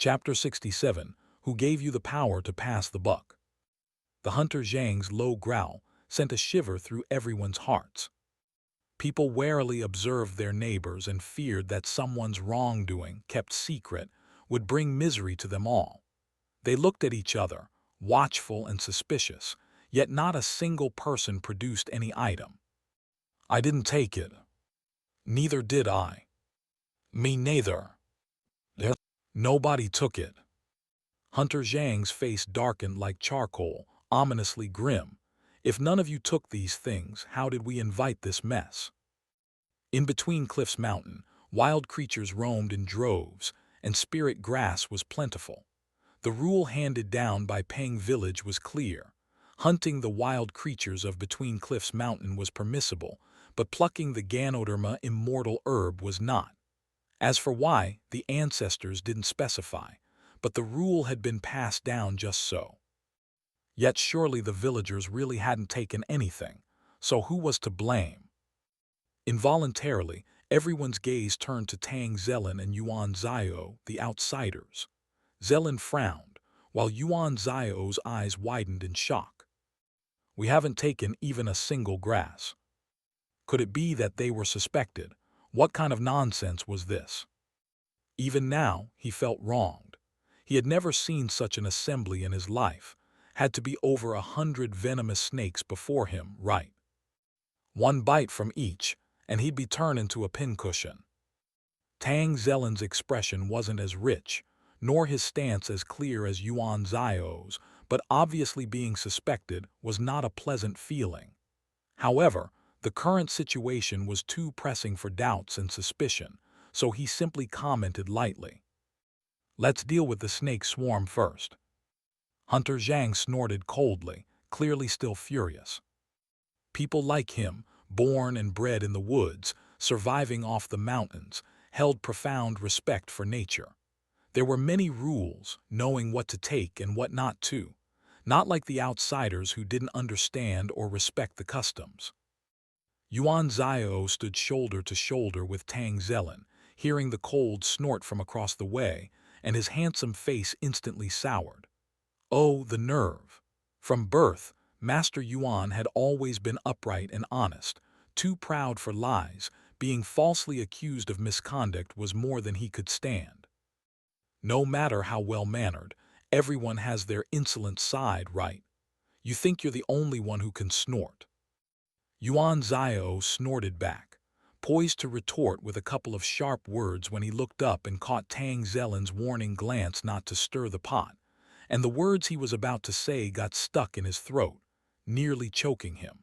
Chapter 67. Who gave you the power to pass the buck? The hunter Zhang's low growl sent a shiver through everyone's hearts. People warily observed their neighbors and feared that someone's wrongdoing, kept secret, would bring misery to them all. They looked at each other, watchful and suspicious, yet not a single person produced any item. I didn't take it. Neither did I. Me neither. Nobody took it. Hunter Zhang's face darkened like charcoal, ominously grim. If none of you took these things, how did we invite this mess? In between Cliff's Mountain, wild creatures roamed in droves, and spirit grass was plentiful. The rule handed down by Peng Village was clear. Hunting the wild creatures of Between Cliffs Mountain was permissible, but plucking the Ganoderma immortal herb was not. As for why, the ancestors didn't specify, but the rule had been passed down just so. Yet surely the villagers really hadn't taken anything, so who was to blame? Involuntarily, everyone's gaze turned to Tang Zelin and Yuan Zio, the outsiders. Zelin frowned, while Yuan Zio's eyes widened in shock. We haven't taken even a single grass. Could it be that they were suspected? What kind of nonsense was this? Even now, he felt wronged. He had never seen such an assembly in his life. Had to be over 100 venomous snakes before him, right? One bite from each, and he'd be turned into a pincushion. Tang Zelin's expression wasn't as rich, nor his stance as clear as Yuan Zio's, but obviously being suspected was not a pleasant feeling. However, the current situation was too pressing for doubts and suspicion, so he simply commented lightly. Let's deal with the snake swarm first. Hunter Zhang snorted coldly, clearly still furious. People like him, born and bred in the woods, surviving off the mountains, held profound respect for nature. There were many rules, knowing what to take and what not to, not like the outsiders who didn't understand or respect the customs. Yuan Zio stood shoulder to shoulder with Tang Zelin, hearing the cold snort from across the way, and his handsome face instantly soured. Oh, the nerve! From birth, Master Yuan had always been upright and honest, too proud for lies. Being falsely accused of misconduct was more than he could stand. No matter how well-mannered, everyone has their insolent side, right? You think you're the only one who can snort. Yuan Zio snorted back, poised to retort with a couple of sharp words when he looked up and caught Tang Zelin's warning glance not to stir the pot, and the words he was about to say got stuck in his throat, nearly choking him.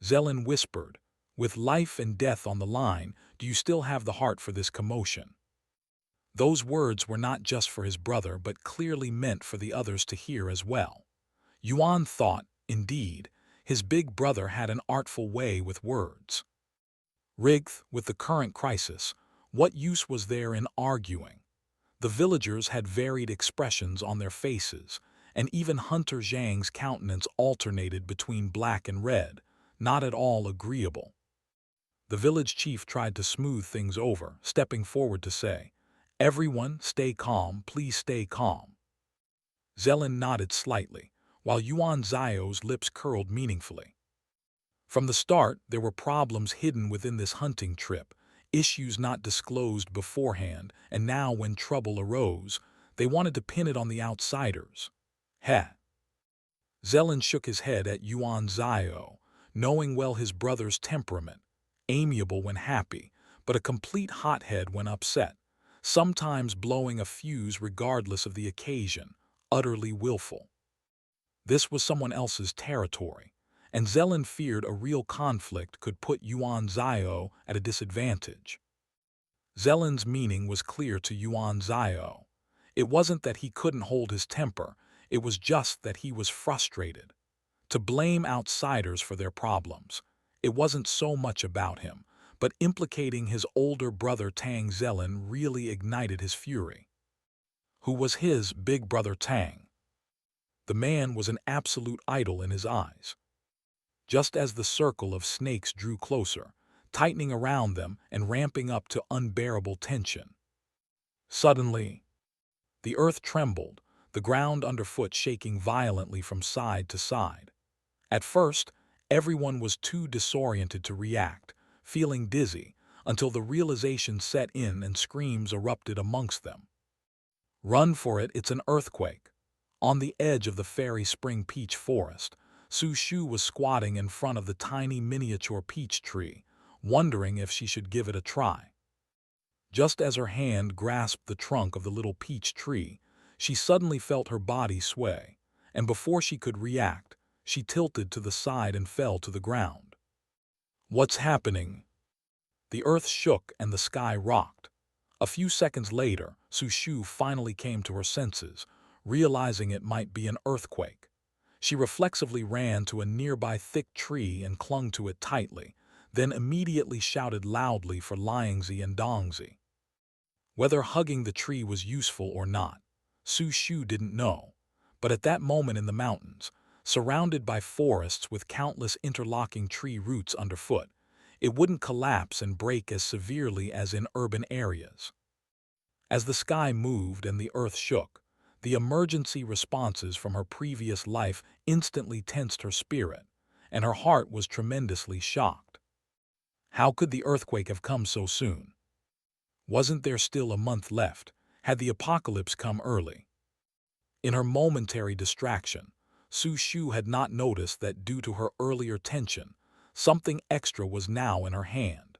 Zelin whispered, with life and death on the line, do you still have the heart for this commotion? Those words were not just for his brother but clearly meant for the others to hear as well. Yuan thought, indeed, his big brother had an artful way with words. Rigth, with the current crisis, what use was there in arguing? The villagers had varied expressions on their faces, and even Hunter Zhang's countenance alternated between black and red, not at all agreeable. The village chief tried to smooth things over, stepping forward to say, "Everyone, stay calm, please stay calm." Zelin nodded slightly, while Yuan Zio's lips curled meaningfully. From the start, there were problems hidden within this hunting trip, issues not disclosed beforehand, and now when trouble arose, they wanted to pin it on the outsiders. Heh. Zelin shook his head at Yuan Zio, knowing well his brother's temperament, amiable when happy, but a complete hothead when upset, sometimes blowing a fuse regardless of the occasion, utterly willful. This was someone else's territory, and Zelin feared a real conflict could put Yuan Zio at a disadvantage. Zelin's meaning was clear to Yuan Zio. It wasn't that he couldn't hold his temper, it was just that he was frustrated. To blame outsiders for their problems, it wasn't so much about him, but implicating his older brother Tang Zelin really ignited his fury. Who was his big brother Tang? The man was an absolute idol in his eyes. Just as the circle of snakes drew closer, tightening around them and ramping up to unbearable tension. Suddenly, The earth trembled, the ground underfoot shaking violently from side to side. At first, everyone was too disoriented to react, feeling dizzy, until the realization set in and screams erupted amongst them. Run for it, it's an earthquake. On the edge of the fairy spring peach forest, Su Shu was squatting in front of the tiny miniature peach tree, wondering if she should give it a try. Just as her hand grasped the trunk of the little peach tree, she suddenly felt her body sway, and before she could react, she tilted to the side and fell to the ground. What's happening? The earth shook and the sky rocked. A few seconds later, Su Shu finally came to her senses, realizing it might be an earthquake. She reflexively ran to a nearby thick tree and clung to it tightly, then immediately shouted loudly for Liangzi and Dongzi. Whether hugging the tree was useful or not, Su Shu didn't know, but at that moment in the mountains, surrounded by forests with countless interlocking tree roots underfoot, it wouldn't collapse and break as severely as in urban areas. As the sky moved and the earth shook, the emergency responses from her previous life instantly tensed her spirit, and her heart was tremendously shocked. How could the earthquake have come so soon? Wasn't there still a month left? Had the apocalypse come early? In her momentary distraction, Su Shu had not noticed that due to her earlier tension, something extra was now in her hand.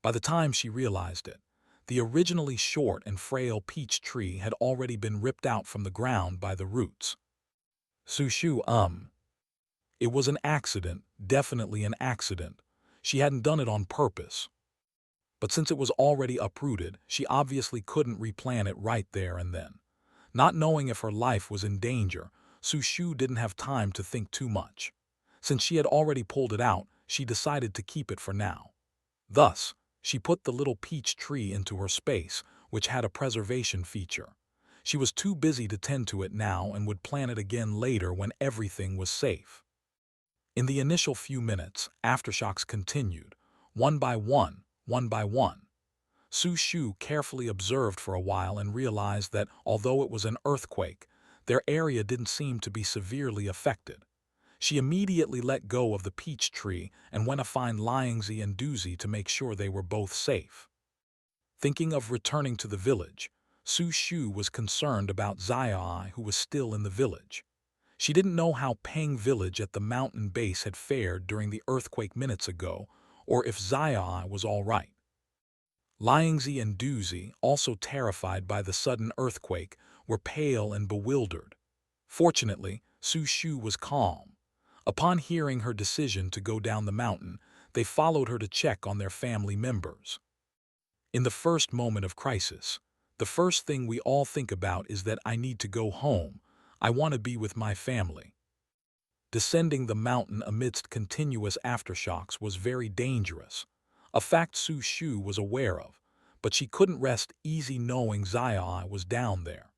By the time she realized it, the originally short and frail peach tree had already been ripped out from the ground by the roots. Su Shu, It was an accident, definitely an accident. She hadn't done it on purpose. But since it was already uprooted, she obviously couldn't replant it right there and then. Not knowing if her life was in danger, Su Shu didn't have time to think too much. Since she had already pulled it out, she decided to keep it for now. Thus, she put the little peach tree into her space, which had a preservation feature. She was too busy to tend to it now and would plant it again later when everything was safe. In the initial few minutes, aftershocks continued, one by one, one by one. Su Shu carefully observed for a while and realized that, although it was an earthquake, their area didn't seem to be severely affected. She immediately let go of the peach tree and went to find Liangzi and Duzi to make sure they were both safe. Thinking of returning to the village, Su Shu was concerned about Zai, who was still in the village. She didn't know how Peng village at the mountain base had fared during the earthquake minutes ago, or if Zai was all right. Liangzi and Duzi, also terrified by the sudden earthquake, were pale and bewildered. Fortunately, Su Shu was calm. Upon hearing her decision to go down the mountain, they followed her to check on their family members. In the first moment of crisis, the first thing we all think about is that I need to go home. I want to be with my family. Descending the mountain amidst continuous aftershocks was very dangerous, a fact Su Shu was aware of, but she couldn't rest easy knowing Zai was down there.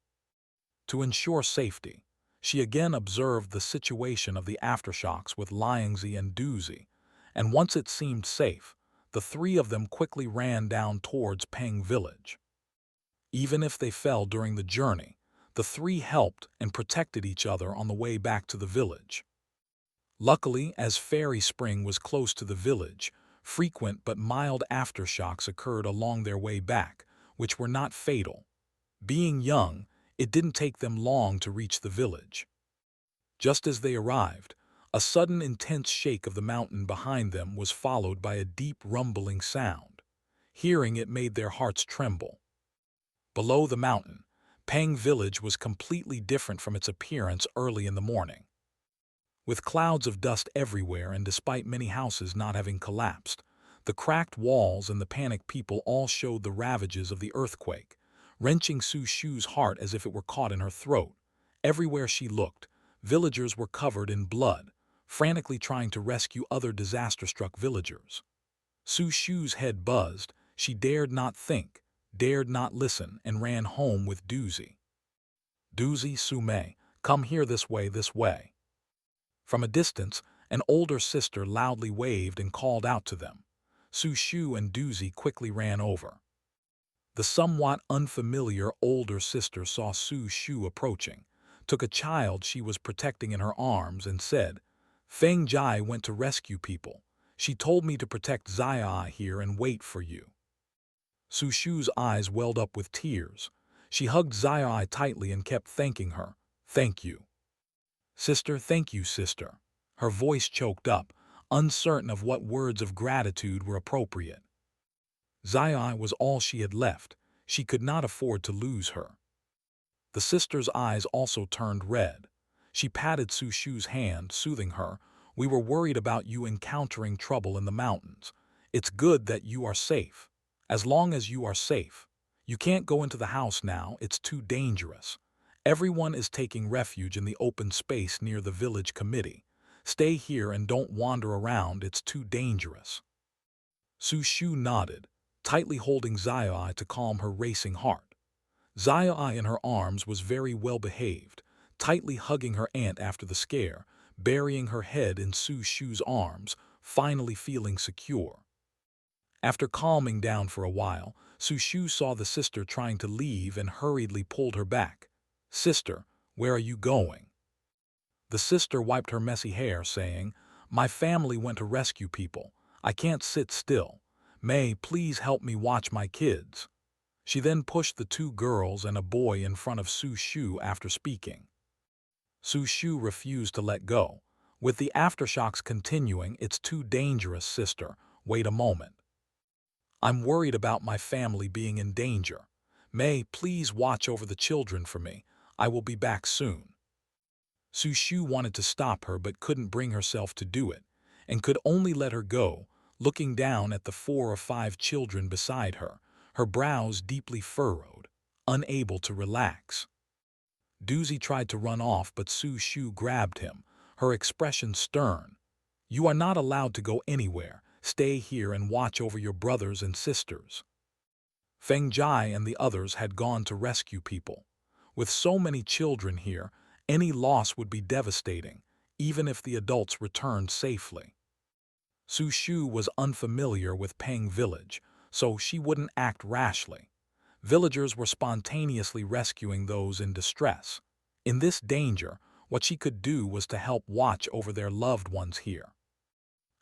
To ensure safety, she again observed the situation of the aftershocks with Liangzi and Duzi, and once it seemed safe, the three of them quickly ran down towards Peng village. Even if they fell during the journey, the three helped and protected each other on the way back to the village. Luckily, as Fairy Spring was close to the village, frequent but mild aftershocks occurred along their way back, which were not fatal. Being young, it didn't take them long to reach the village. Just as they arrived, a sudden intense shake of the mountain behind them was followed by a deep rumbling sound. Hearing it made their hearts tremble. Below the mountain, Peng village was completely different from its appearance early in the morning. With clouds of dust everywhere and despite many houses not having collapsed, the cracked walls and the panicked people all showed the ravages of the earthquake, wrenching Su Shu's heart as if it were caught in her throat. Everywhere she looked, villagers were covered in blood, frantically trying to rescue other disaster-struck villagers. Su Shu's head buzzed. She dared not think, dared not listen, and ran home with Duzi. Duzi, Sume, come here this way, this way. From a distance, an older sister loudly waved and called out to them. Su Shu and Duzi quickly ran over. The somewhat unfamiliar older sister saw Su Shu approaching, took a child she was protecting in her arms, and said, "Feng Jai went to rescue people. She told me to protect Zai here and wait for you." Su Shu's eyes welled up with tears. She hugged Zai tightly and kept thanking her. "Thank you, sister, thank you, sister." Her voice choked up, uncertain of what words of gratitude were appropriate. Zai was all she had left. She could not afford to lose her. The sister's eyes also turned red. She patted Su Shu's hand, soothing her. "We were worried about you encountering trouble in the mountains. It's good that you are safe. As long as you are safe. You can't go into the house now, it's too dangerous. Everyone is taking refuge in the open space near the village committee. Stay here and don't wander around, it's too dangerous." Su Shu nodded, tightly holding Zai to calm her racing heart. Zai in her arms was very well behaved, tightly hugging her aunt after the scare, burying her head in Su Shu's arms, finally feeling secure. After calming down for a while, Su Shu saw the sister trying to leave and hurriedly pulled her back. "Sister, where are you going?" The sister wiped her messy hair, saying, "My family went to rescue people. I can't sit still. May, please help me watch my kids." She then pushed the two girls and a boy in front of Su Shu after speaking. Su Shu refused to let go. "With the aftershocks continuing, it's too dangerous, sister. Wait a moment. I'm worried about my family being in danger. May, please watch over the children for me. I will be back soon." Su Shu wanted to stop her but couldn't bring herself to do it, and could only let her go, looking down at the 4 or 5 children beside her, her brows deeply furrowed, unable to relax. Doozy tried to run off, but Su Shu grabbed him, her expression stern. "You are not allowed to go anywhere. Stay here and watch over your brothers and sisters." Feng Jai and the others had gone to rescue people. With so many children here, any loss would be devastating, even if the adults returned safely. Su Shu was unfamiliar with Peng Village, so she wouldn't act rashly. Villagers were spontaneously rescuing those in distress. In this danger, what she could do was to help watch over their loved ones here.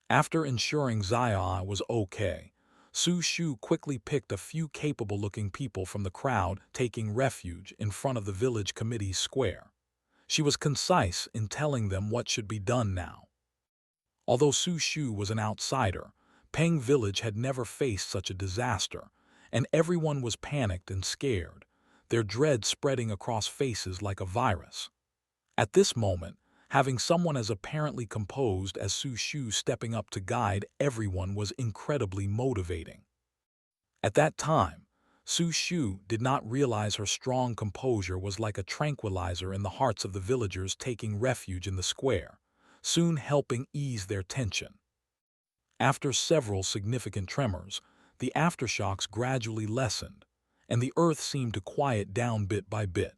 After ensuring Zai was okay, Su Shu quickly picked a few capable-looking people from the crowd taking refuge in front of the village committee's square. She was concise in telling them what should be done now. Although Su Shu was an outsider, Peng Village had never faced such a disaster, and everyone was panicked and scared, their dread spreading across faces like a virus. At this moment, having someone as apparently composed as Su Shu stepping up to guide everyone was incredibly motivating. At that time, Su Shu did not realize her strong composure was like a tranquilizer in the hearts of the villagers taking refuge in the square, soon helping ease their tension. After several significant tremors, the aftershocks gradually lessened, and the earth seemed to quiet down bit by bit.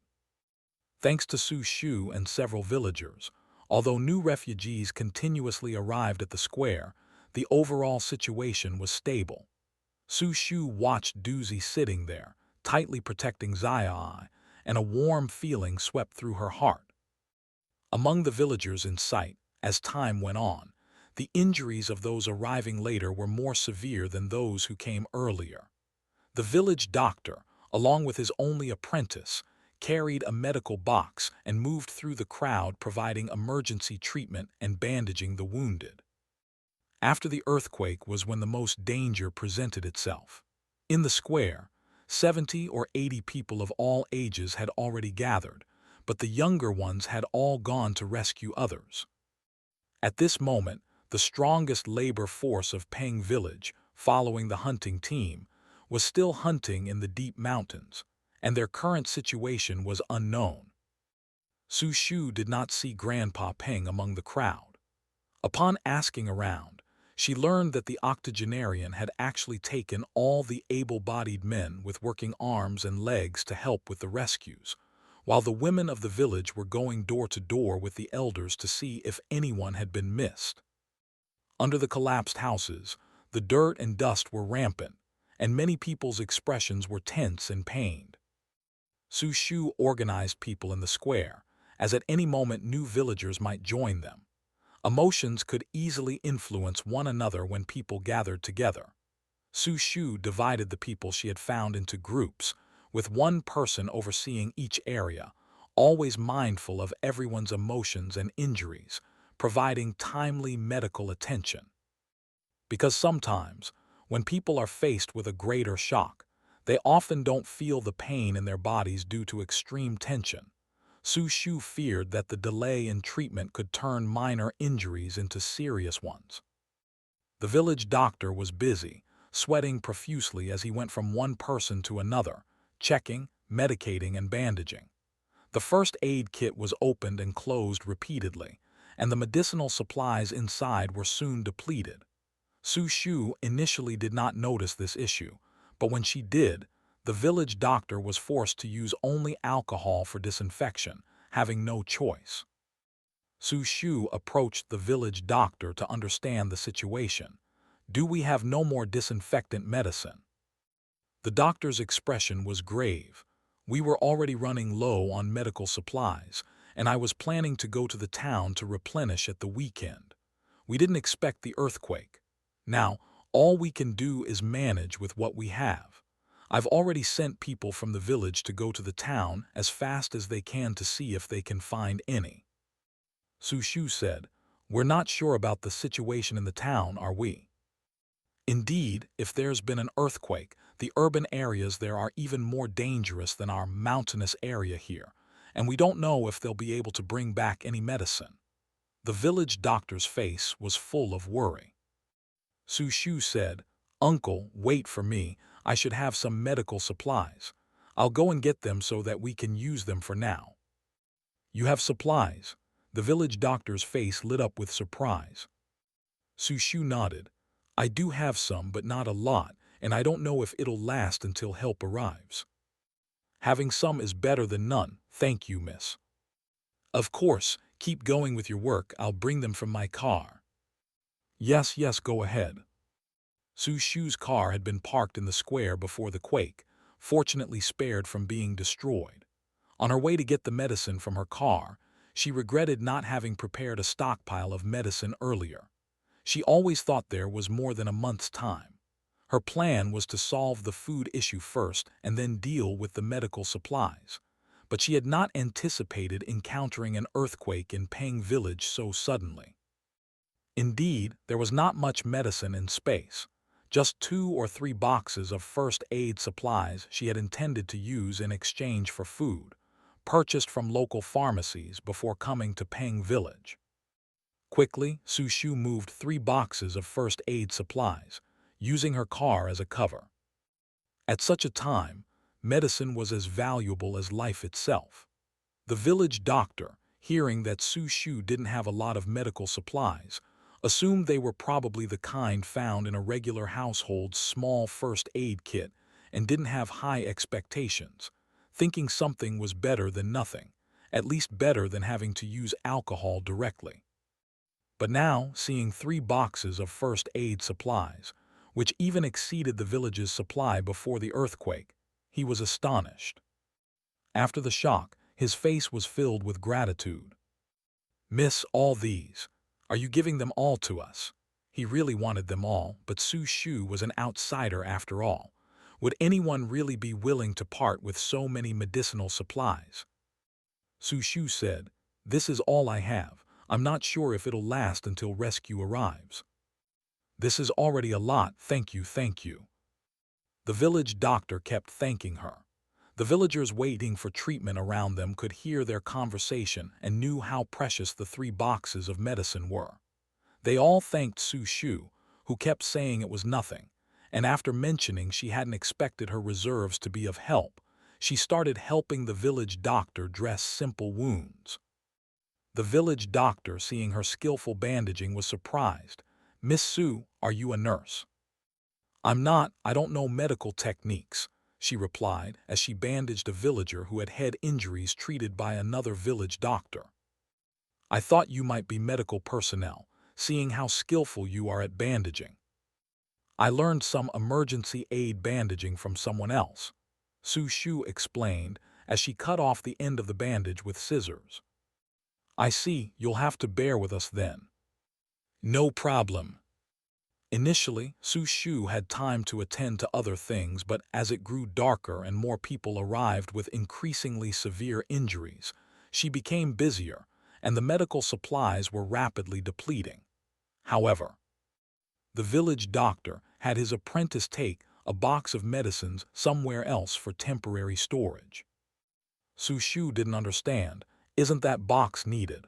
Thanks to Su Shu and several villagers, although new refugees continuously arrived at the square, the overall situation was stable. Su Shu watched Doozy sitting there, tightly protecting Zai, and a warm feeling swept through her heart. Among the villagers in sight, as time went on, the injuries of those arriving later were more severe than those who came earlier. The village doctor, along with his only apprentice, carried a medical box and moved through the crowd providing emergency treatment and bandaging the wounded. After the earthquake was when the most danger presented itself. In the square, 70 or 80 people of all ages had already gathered, but the younger ones had all gone to rescue others. At this moment, the strongest labor force of Peng Village, following the hunting team, was still hunting in the deep mountains, and their current situation was unknown. Su Shu did not see Grandpa Peng among the crowd. Upon asking around, she learned that the octogenarian had actually taken all the able-bodied men with working arms and legs to help with the rescues, while the women of the village were going door to door with the elders to see if anyone had been missed. Under the collapsed houses, the dirt and dust were rampant, and many people's expressions were tense and pained. Su Shu organized people in the square, as at any moment new villagers might join them. Emotions could easily influence one another when people gathered together. Su Shu divided the people she had found into groups, with one person overseeing each area, always mindful of everyone's emotions and injuries, providing timely medical attention. Because sometimes, when people are faced with a greater shock, they often don't feel the pain in their bodies due to extreme tension. Su Shu feared that the delay in treatment could turn minor injuries into serious ones. The village doctor was busy, sweating profusely as he went from one person to another, checking, medicating, and bandaging. The first aid kit was opened and closed repeatedly, and the medicinal supplies inside were soon depleted. Su Shu initially did not notice this issue, but when she did, the village doctor was forced to use only alcohol for disinfection, having no choice. Su Shu approached the village doctor to understand the situation. "Do we have no more disinfectant medicine?" The doctor's expression was grave. "We were already running low on medical supplies, and I was planning to go to the town to replenish at the weekend. We didn't expect the earthquake. Now, all we can do is manage with what we have. I've already sent people from the village to go to the town as fast as they can to see if they can find any." Su Shu said, "We're not sure about the situation in the town, are we? Indeed, if there's been an earthquake, the urban areas there are even more dangerous than our mountainous area here, and we don't know if they'll be able to bring back any medicine." The village doctor's face was full of worry. Su Shu said, "Uncle, wait for me. I should have some medical supplies. I'll go and get them so that we can use them for now." "You have supplies?" The village doctor's face lit up with surprise. Su Shu nodded. "I do have some, but not a lot, and I don't know if it'll last until help arrives." "Having some is better than none, thank you, miss." "Of course, keep going with your work. I'll bring them from my car." "Yes, yes, go ahead." Su Shu's car had been parked in the square before the quake, fortunately spared from being destroyed. On her way to get the medicine from her car, she regretted not having prepared a stockpile of medicine earlier. She always thought there was more than a month's time. Her plan was to solve the food issue first and then deal with the medical supplies. But she had not anticipated encountering an earthquake in Peng Village so suddenly. Indeed, there was not much medicine in space. Just 2 or 3 boxes of first aid supplies she had intended to use in exchange for food, purchased from local pharmacies before coming to Peng Village. Quickly, Su Shu moved 3 boxes of first aid supplies, using her car as a cover. At such a time, medicine was as valuable as life itself. The village doctor, hearing that Su Shu didn't have a lot of medical supplies, assumed they were probably the kind found in a regular household's small first aid kit and didn't have high expectations, thinking something was better than nothing, at least better than having to use alcohol directly. But now, seeing 3 boxes of first aid supplies, which even exceeded the village's supply before the earthquake, he was astonished. After the shock, his face was filled with gratitude. "Miss, all these. Are you giving them all to us?" He really wanted them all, but Su Shu was an outsider after all. Would anyone really be willing to part with so many medicinal supplies? Su Shu said, "This is all I have. I'm not sure if it'll last until rescue arrives." "This is already a lot, thank you, thank you." The village doctor kept thanking her. The villagers waiting for treatment around them could hear their conversation and knew how precious the 3 boxes of medicine were. They all thanked Su Shu, who kept saying it was nothing, and after mentioning she hadn't expected her reserves to be of help, she started helping the village doctor dress simple wounds. The village doctor, seeing her skillful bandaging, was surprised. "Miss Su, are you a nurse?" "I'm not, I don't know medical techniques," she replied as she bandaged a villager who had head injuries treated by another village doctor. "I thought you might be medical personnel, seeing how skillful you are at bandaging." I learned some emergency aid bandaging from someone else, Su Shu explained as she cut off the end of the bandage with scissors. I see, you'll have to bear with us then. No problem. Initially, Su Shu had time to attend to other things, but as it grew darker and more people arrived with increasingly severe injuries, she became busier, and the medical supplies were rapidly depleting. However, the village doctor had his apprentice take a box of medicines somewhere else for temporary storage. Su Shu didn't understand, isn't that box needed?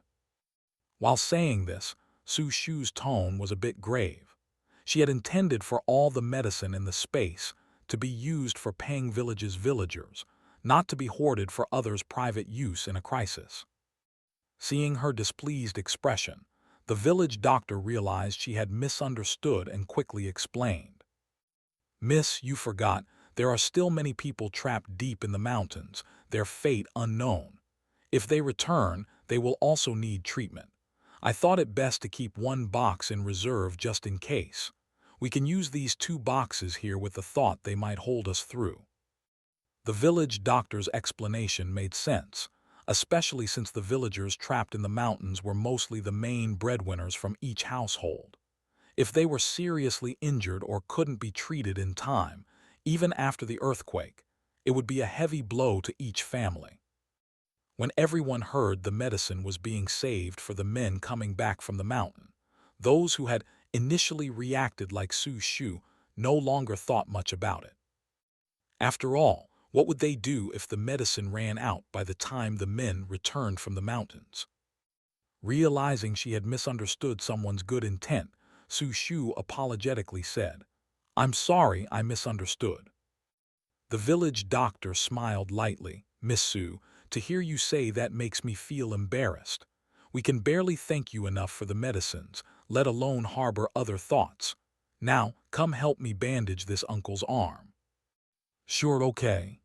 While saying this, Su Shu's tone was a bit grave. She had intended for all the medicine in the space to be used for Pang Village's villagers, not to be hoarded for others' private use in a crisis. Seeing her displeased expression, the village doctor realized she had misunderstood and quickly explained. Miss, you forgot, there are still many people trapped deep in the mountains, their fate unknown. If they return, they will also need treatment. I thought it best to keep one box in reserve just in case. We can use these 2 boxes here with the thought they might hold us through. The village doctor's explanation made sense, especially since the villagers trapped in the mountains were mostly the main breadwinners from each household. If they were seriously injured or couldn't be treated in time, even after the earthquake, it would be a heavy blow to each family. When everyone heard the medicine was being saved for the men coming back from the mountain, those who had initially reacted like Su Shu no longer thought much about it. After all, what would they do if the medicine ran out by the time the men returned from the mountains? Realizing she had misunderstood someone's good intent, Su Shu apologetically said, "I'm sorry I misunderstood." The village doctor smiled lightly. "Miss Su, to hear you say that makes me feel embarrassed. We can barely thank you enough for the medicines, let alone harbor other thoughts. Now, come help me bandage this uncle's arm." "Sure, okay."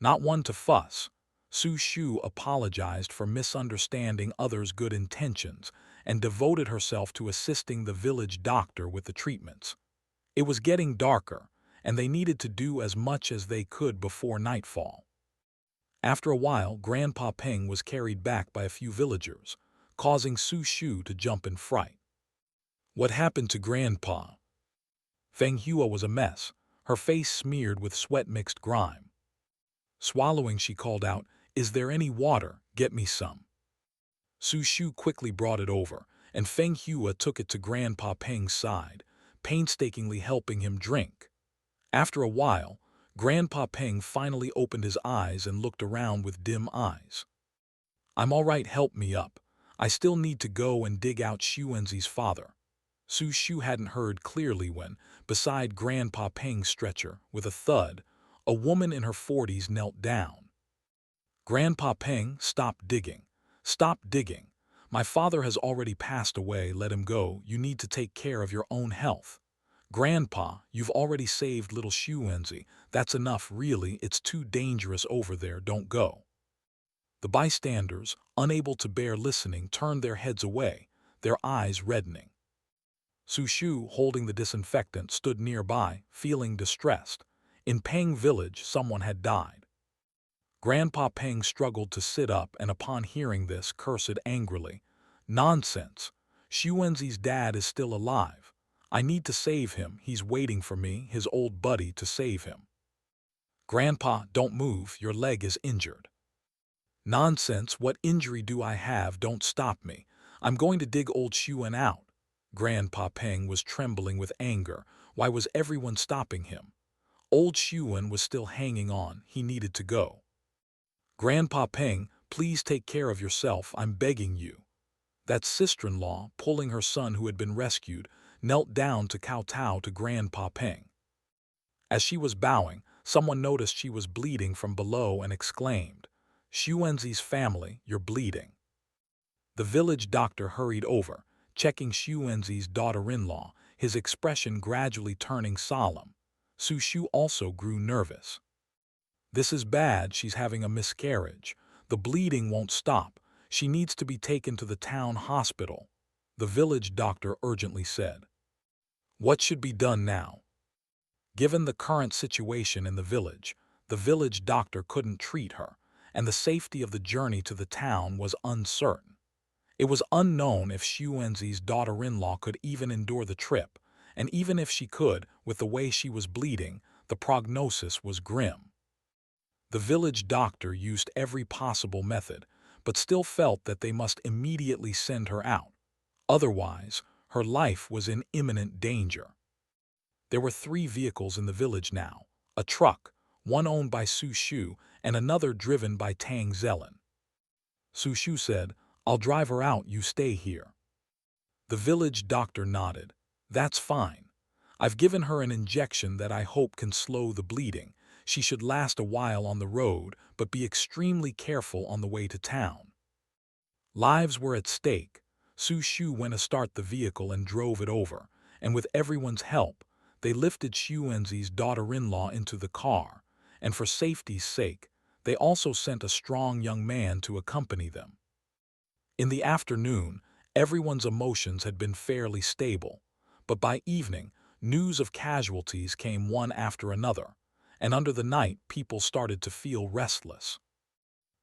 Not one to fuss, Su Shu apologized for misunderstanding others' good intentions and devoted herself to assisting the village doctor with the treatments. It was getting darker, and they needed to do as much as they could before nightfall. After a while, Grandpa Peng was carried back by a few villagers, causing Su Shu to jump in fright. What happened to Grandpa? Feng Hua was a mess, her face smeared with sweat-mixed grime. Swallowing, she called out, "Is there any water? Get me some." Su Shu quickly brought it over, and Feng Hua took it to Grandpa Peng's side, painstakingly helping him drink. After a while, Grandpa Peng finally opened his eyes and looked around with dim eyes. "I'm all right, help me up. I still need to go and dig out Xuanzi's father." Su Shu hadn't heard clearly when, beside Grandpa Peng's stretcher, with a thud, a woman in her 40s knelt down. "Grandpa Peng, stop digging. Stop digging. My father has already passed away, let him go. You need to take care of your own health. Grandpa, you've already saved little Xuanzi. That's enough, really, it's too dangerous over there, don't go." The bystanders, unable to bear listening, turned their heads away, their eyes reddening. Su Shu, holding the disinfectant, stood nearby, feeling distressed. In Peng Village, someone had died. Grandpa Peng struggled to sit up and upon hearing this, cursed angrily. "Nonsense! Xuanzi's dad is still alive. I need to save him, he's waiting for me, his old buddy, to save him." "Grandpa, don't move, your leg is injured." "Nonsense, what injury do I have? Don't stop me. I'm going to dig old Xuan out." Grandpa Peng was trembling with anger. Why was everyone stopping him? Old Xuan was still hanging on, he needed to go. "Grandpa Peng, please take care of yourself, I'm begging you." That sister-in-law, pulling her son who had been rescued, knelt down to kowtow to Grandpa Peng. As she was bowing, someone noticed she was bleeding from below and exclaimed, "Xuanzi's family, you're bleeding." The village doctor hurried over, checking Xuanzi's daughter-in-law, his expression gradually turning solemn. Su Shu also grew nervous. "This is bad, she's having a miscarriage. The bleeding won't stop. She needs to be taken to the town hospital," the village doctor urgently said. What should be done now? Given the current situation in the village doctor couldn't treat her, and the safety of the journey to the town was uncertain. It was unknown if Xuanzi's daughter-in-law could even endure the trip, and even if she could, with the way she was bleeding, the prognosis was grim. The village doctor used every possible method, but still felt that they must immediately send her out. Otherwise, her life was in imminent danger. There were 3 vehicles in the village now, a truck, one owned by Su Shu, and another driven by Tang Zelen. Su Shu said, "I'll drive her out, you stay here." The village doctor nodded. "That's fine. I've given her an injection that I hope can slow the bleeding. She should last a while on the road, but be extremely careful on the way to town." Lives were at stake. Su Shu went to start the vehicle and drove it over, and with everyone's help, they lifted Xuanzi's daughter-in-law into the car, and for safety's sake, they also sent a strong young man to accompany them. In the afternoon, everyone's emotions had been fairly stable, but by evening, news of casualties came one after another, and under the night people started to feel restless.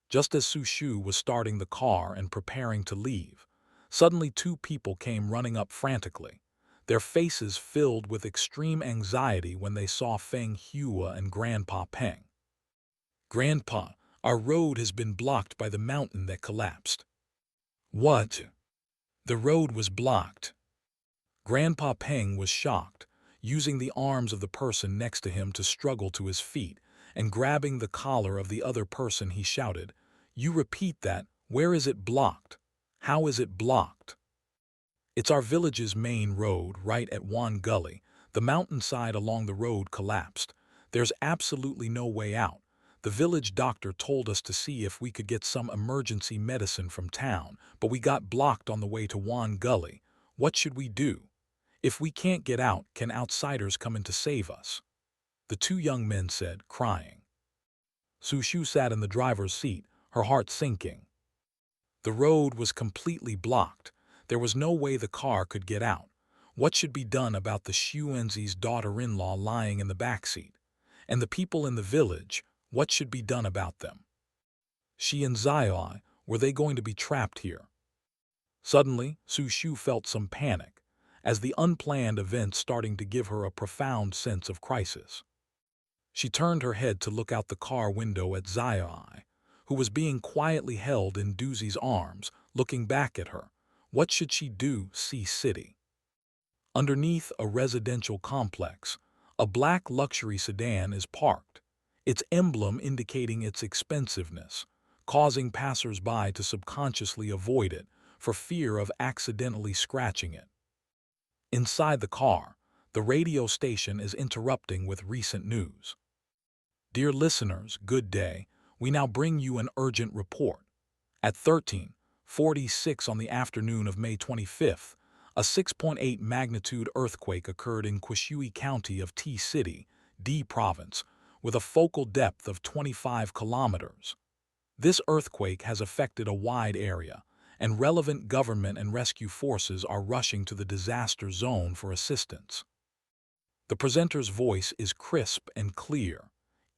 Just as Su Shu was starting the car and preparing to leave, suddenly 2 people came running up frantically, their faces filled with extreme anxiety when they saw Feng Hua and Grandpa Peng. "Grandpa, our road has been blocked by the mountain that collapsed." "What?" "The road was blocked." Grandpa Peng was shocked, using the arms of the person next to him to struggle to his feet, and grabbing the collar of the other person he shouted, "You repeat that, where is it blocked? How is it blocked?" "It's our village's main road, right at Wan Gully. The mountainside along the road collapsed. There's absolutely no way out. The village doctor told us to see if we could get some emergency medicine from town, but we got blocked on the way to Wan Gully. What should we do? If we can't get out, can outsiders come in to save us?" the 2 young men said, crying. Su Shu sat in the driver's seat, her heart sinking. The road was completely blocked. There was no way the car could get out. What should be done about the Xuanzi's daughter-in-law lying in the backseat? And the people in the village, what should be done about them? She and Zai, were they going to be trapped here? Suddenly, Su Shu felt some panic, as the unplanned events starting to give her a profound sense of crisis. She turned her head to look out the car window at Zai, who was being quietly held in Doozy's arms, looking back at her. What should she do? See City. Underneath a residential complex, a black luxury sedan is parked, its emblem indicating its expensiveness, causing passers-by to subconsciously avoid it for fear of accidentally scratching it. Inside the car, the radio station is interrupting with recent news. "Dear listeners, good day. We now bring you an urgent report. At 13:46 on the afternoon of May 25th, a 6.8 magnitude earthquake occurred in Quishui County of T City, D Province, with a focal depth of 25 kilometers. This earthquake has affected a wide area, and relevant government and rescue forces are rushing to the disaster zone for assistance." The presenter's voice is crisp and clear,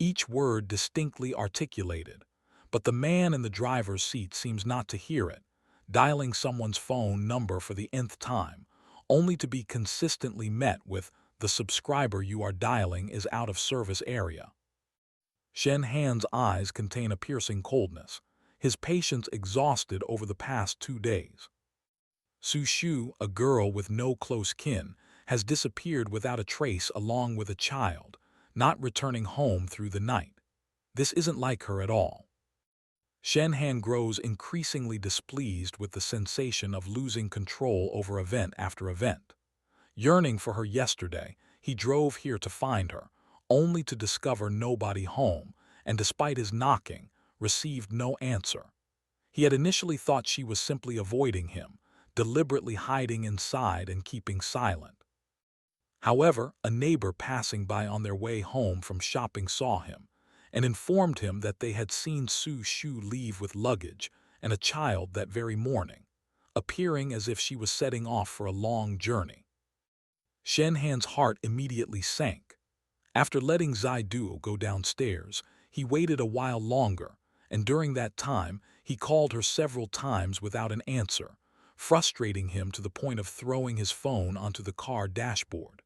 each word distinctly articulated, but the man in the driver's seat seems not to hear it, dialing someone's phone number for the nth time, only to be consistently met with, "The subscriber you are dialing is out of service area." Shen Han's eyes contain a piercing coldness, his patience exhausted over the past 2 days. Su Shu, a girl with no close kin, has disappeared without a trace along with a child, not returning home through the night. This isn't like her at all. Shen Han grows increasingly displeased with the sensation of losing control over event after event. Yearning for her yesterday, he drove here to find her, only to discover nobody home, and despite his knocking, received no answer. He had initially thought she was simply avoiding him, deliberately hiding inside and keeping silent. However, a neighbor passing by on their way home from shopping saw him, and informed him that they had seen Su Shu leave with luggage and a child that very morning, appearing as if she was setting off for a long journey. Shen Han's heart immediately sank. After letting Zai Duo go downstairs, he waited a while longer, and during that time, he called her several times without an answer, frustrating him to the point of throwing his phone onto the car dashboard.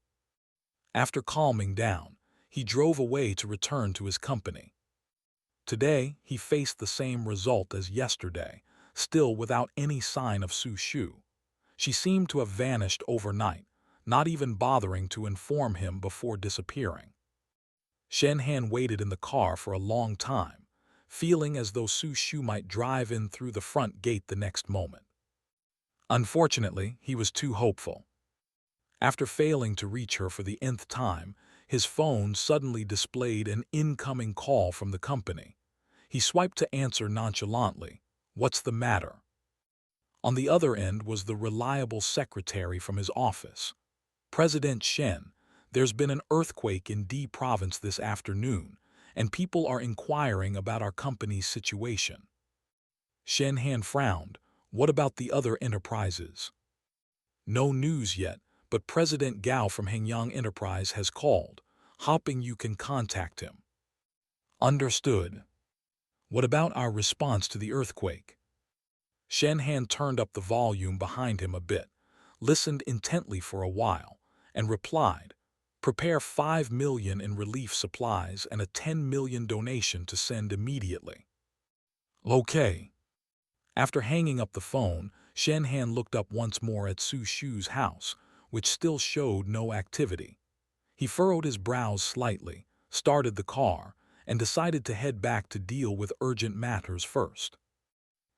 After calming down, he drove away to return to his company. Today, he faced the same result as yesterday, still without any sign of Su Shu. She seemed to have vanished overnight, not even bothering to inform him before disappearing. Shen Han waited in the car for a long time, feeling as though Su Shu might drive in through the front gate the next moment. Unfortunately, he was too hopeful. After failing to reach her for the nth time, his phone suddenly displayed an incoming call from the company. He swiped to answer nonchalantly. "What's the matter?" On the other end was the reliable secretary from his office. "President Shen, there's been an earthquake in D province this afternoon, and people are inquiring about our company's situation." Shen Han frowned. "What about the other enterprises?" "No news yet, but President Gao from Hengyang Enterprise has called, hoping you can contact him." "Understood. What about our response to the earthquake?" Shen Han turned up the volume behind him a bit, listened intently for a while, and replied, "Prepare 5 million in relief supplies and a 10 million donation to send immediately." "Okay." After hanging up the phone, Shen Han looked up once more at Su Shu's house, which still showed no activity. He furrowed his brows slightly, started the car, and decided to head back to deal with urgent matters first.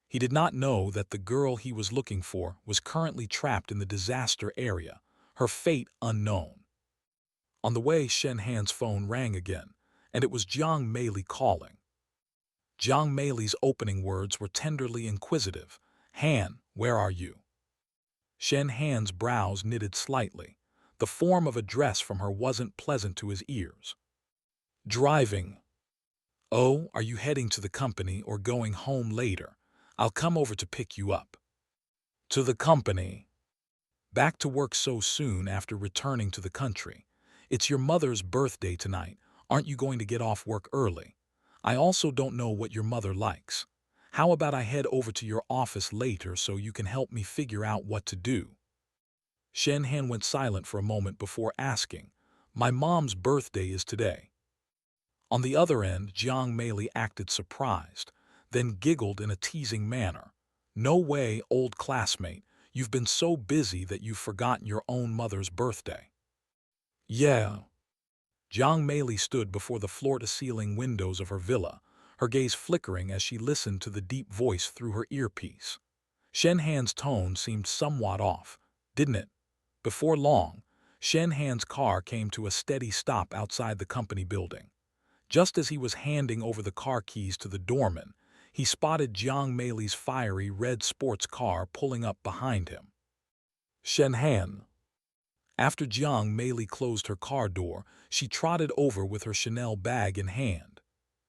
He did not know that the girl he was looking for was currently trapped in the disaster area, her fate unknown. On the way, Shen Han's phone rang again, and it was Jiang Meili calling. Jiang Meili's opening words were tenderly inquisitive. "Han, where are you?" Shen Han's brows knitted slightly. The form of address from her wasn't pleasant to his ears. "Driving." "Oh, are you heading to the company or going home later? I'll come over to pick you up." "To the company." "Back to work so soon after returning to the country. It's your mother's birthday tonight. Aren't you going to get off work early? I also don't know what your mother likes. How about I head over to your office later so you can help me figure out what to do?" Shen Han went silent for a moment before asking, "My mom's birthday is today." On the other end, Jiang Meili acted surprised, then giggled in a teasing manner. "No way, old classmate. You've been so busy that you've forgotten your own mother's birthday." "Yeah." Jiang Meili stood before the floor-to-ceiling windows of her villa, her gaze flickering as she listened to the deep voice through her earpiece. Shen Han's tone seemed somewhat off, didn't it? Before long, Shen Han's car came to a steady stop outside the company building. Just as he was handing over the car keys to the doorman, he spotted Jiang Meili's fiery red sports car pulling up behind him. "Shen Han." After Jiang Meili closed her car door, she trotted over with her Chanel bag in hand.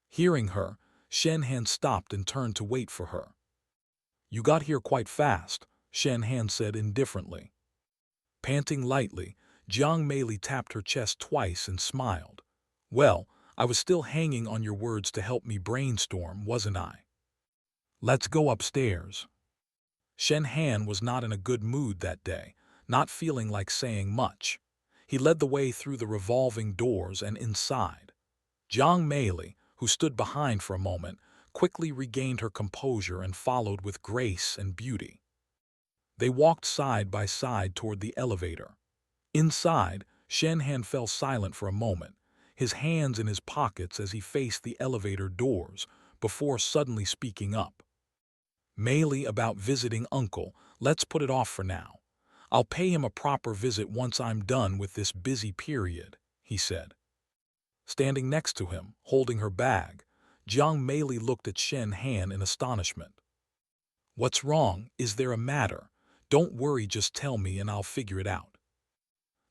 Hearing her, Shen Han stopped and turned to wait for her. "You got here quite fast," Shen Han said indifferently. Panting lightly, Jiang Meili tapped her chest twice and smiled. "Well, I was still hanging on your words to help me brainstorm, wasn't I? Let's go upstairs." Shen Han was not in a good mood that day, not feeling like saying much. He led the way through the revolving doors and inside. Jiang Meili, who stood behind for a moment, quickly regained her composure and followed with grace and beauty. They walked side by side toward the elevator. Inside, Shen Han fell silent for a moment, his hands in his pockets as he faced the elevator doors, before suddenly speaking up. "Meili, about visiting uncle, let's put it off for now. I'll pay him a proper visit once I'm done with this busy period," he said. Standing next to him, holding her bag, Jiang Meili looked at Shen Han in astonishment. "What's wrong? Is there a matter? Don't worry, just tell me and I'll figure it out.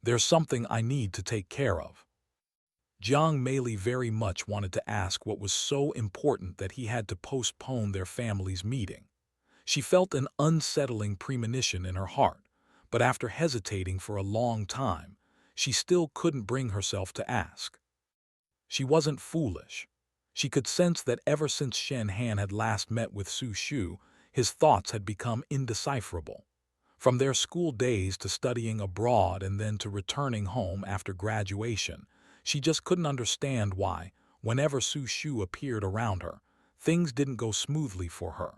There's something I need to take care of." Jiang Meili very much wanted to ask what was so important that he had to postpone their family's meeting. She felt an unsettling premonition in her heart, but after hesitating for a long time, she still couldn't bring herself to ask. She wasn't foolish. She could sense that ever since Shen Han had last met with Su Shu, his thoughts had become indecipherable. From their school days to studying abroad and then to returning home after graduation, she just couldn't understand why, whenever Su Shu appeared around her, things didn't go smoothly for her.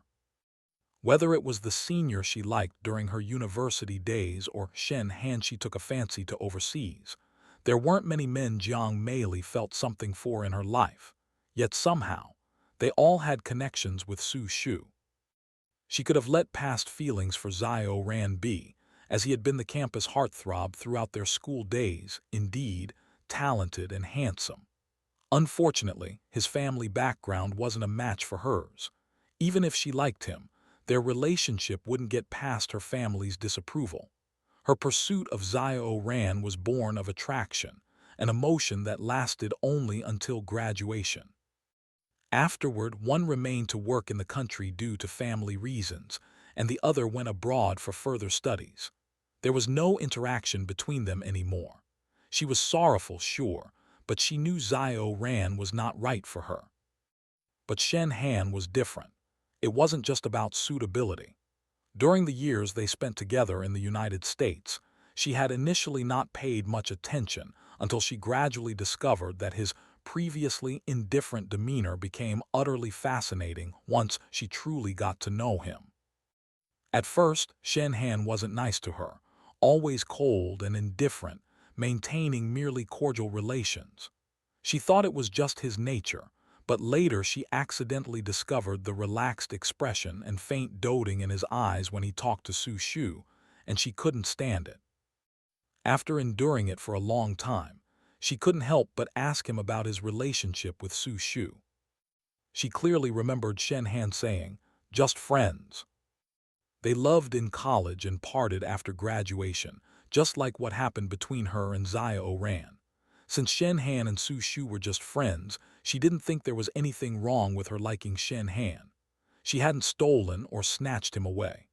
Whether it was the senior she liked during her university days or Shen Han she took a fancy to overseas, there weren't many men Jiang Meili felt something for in her life, yet somehow, they all had connections with Su Shu. She could have let past feelings for Xiao Ran be, as he had been the campus heartthrob throughout their school days, indeed, talented and handsome. Unfortunately, his family background wasn't a match for hers. Even if she liked him, their relationship wouldn't get past her family's disapproval. Her pursuit of Xiao Ran was born of attraction, an emotion that lasted only until graduation. Afterward, one remained to work in the country due to family reasons, and the other went abroad for further studies. There was no interaction between them anymore. She was sorrowful, sure, but she knew Xiao Ran was not right for her. But Shen Han was different. It wasn't just about suitability. During the years they spent together in the United States, she had initially not paid much attention until she gradually discovered that his previously indifferent demeanor became utterly fascinating once she truly got to know him. At first, Shen Han wasn't nice to her, always cold and indifferent, maintaining merely cordial relations. She thought it was just his nature, but later she accidentally discovered the relaxed expression and faint doting in his eyes when he talked to Su Shu, and she couldn't stand it. After enduring it for a long time, she couldn't help but ask him about his relationship with Su Shu. She clearly remembered Shen Han saying, "Just friends." They loved in college and parted after graduation, just like what happened between her and Xiao Ran. Since Shen Han and Su Shu were just friends, she didn't think there was anything wrong with her liking Shen Han. She hadn't stolen or snatched him away.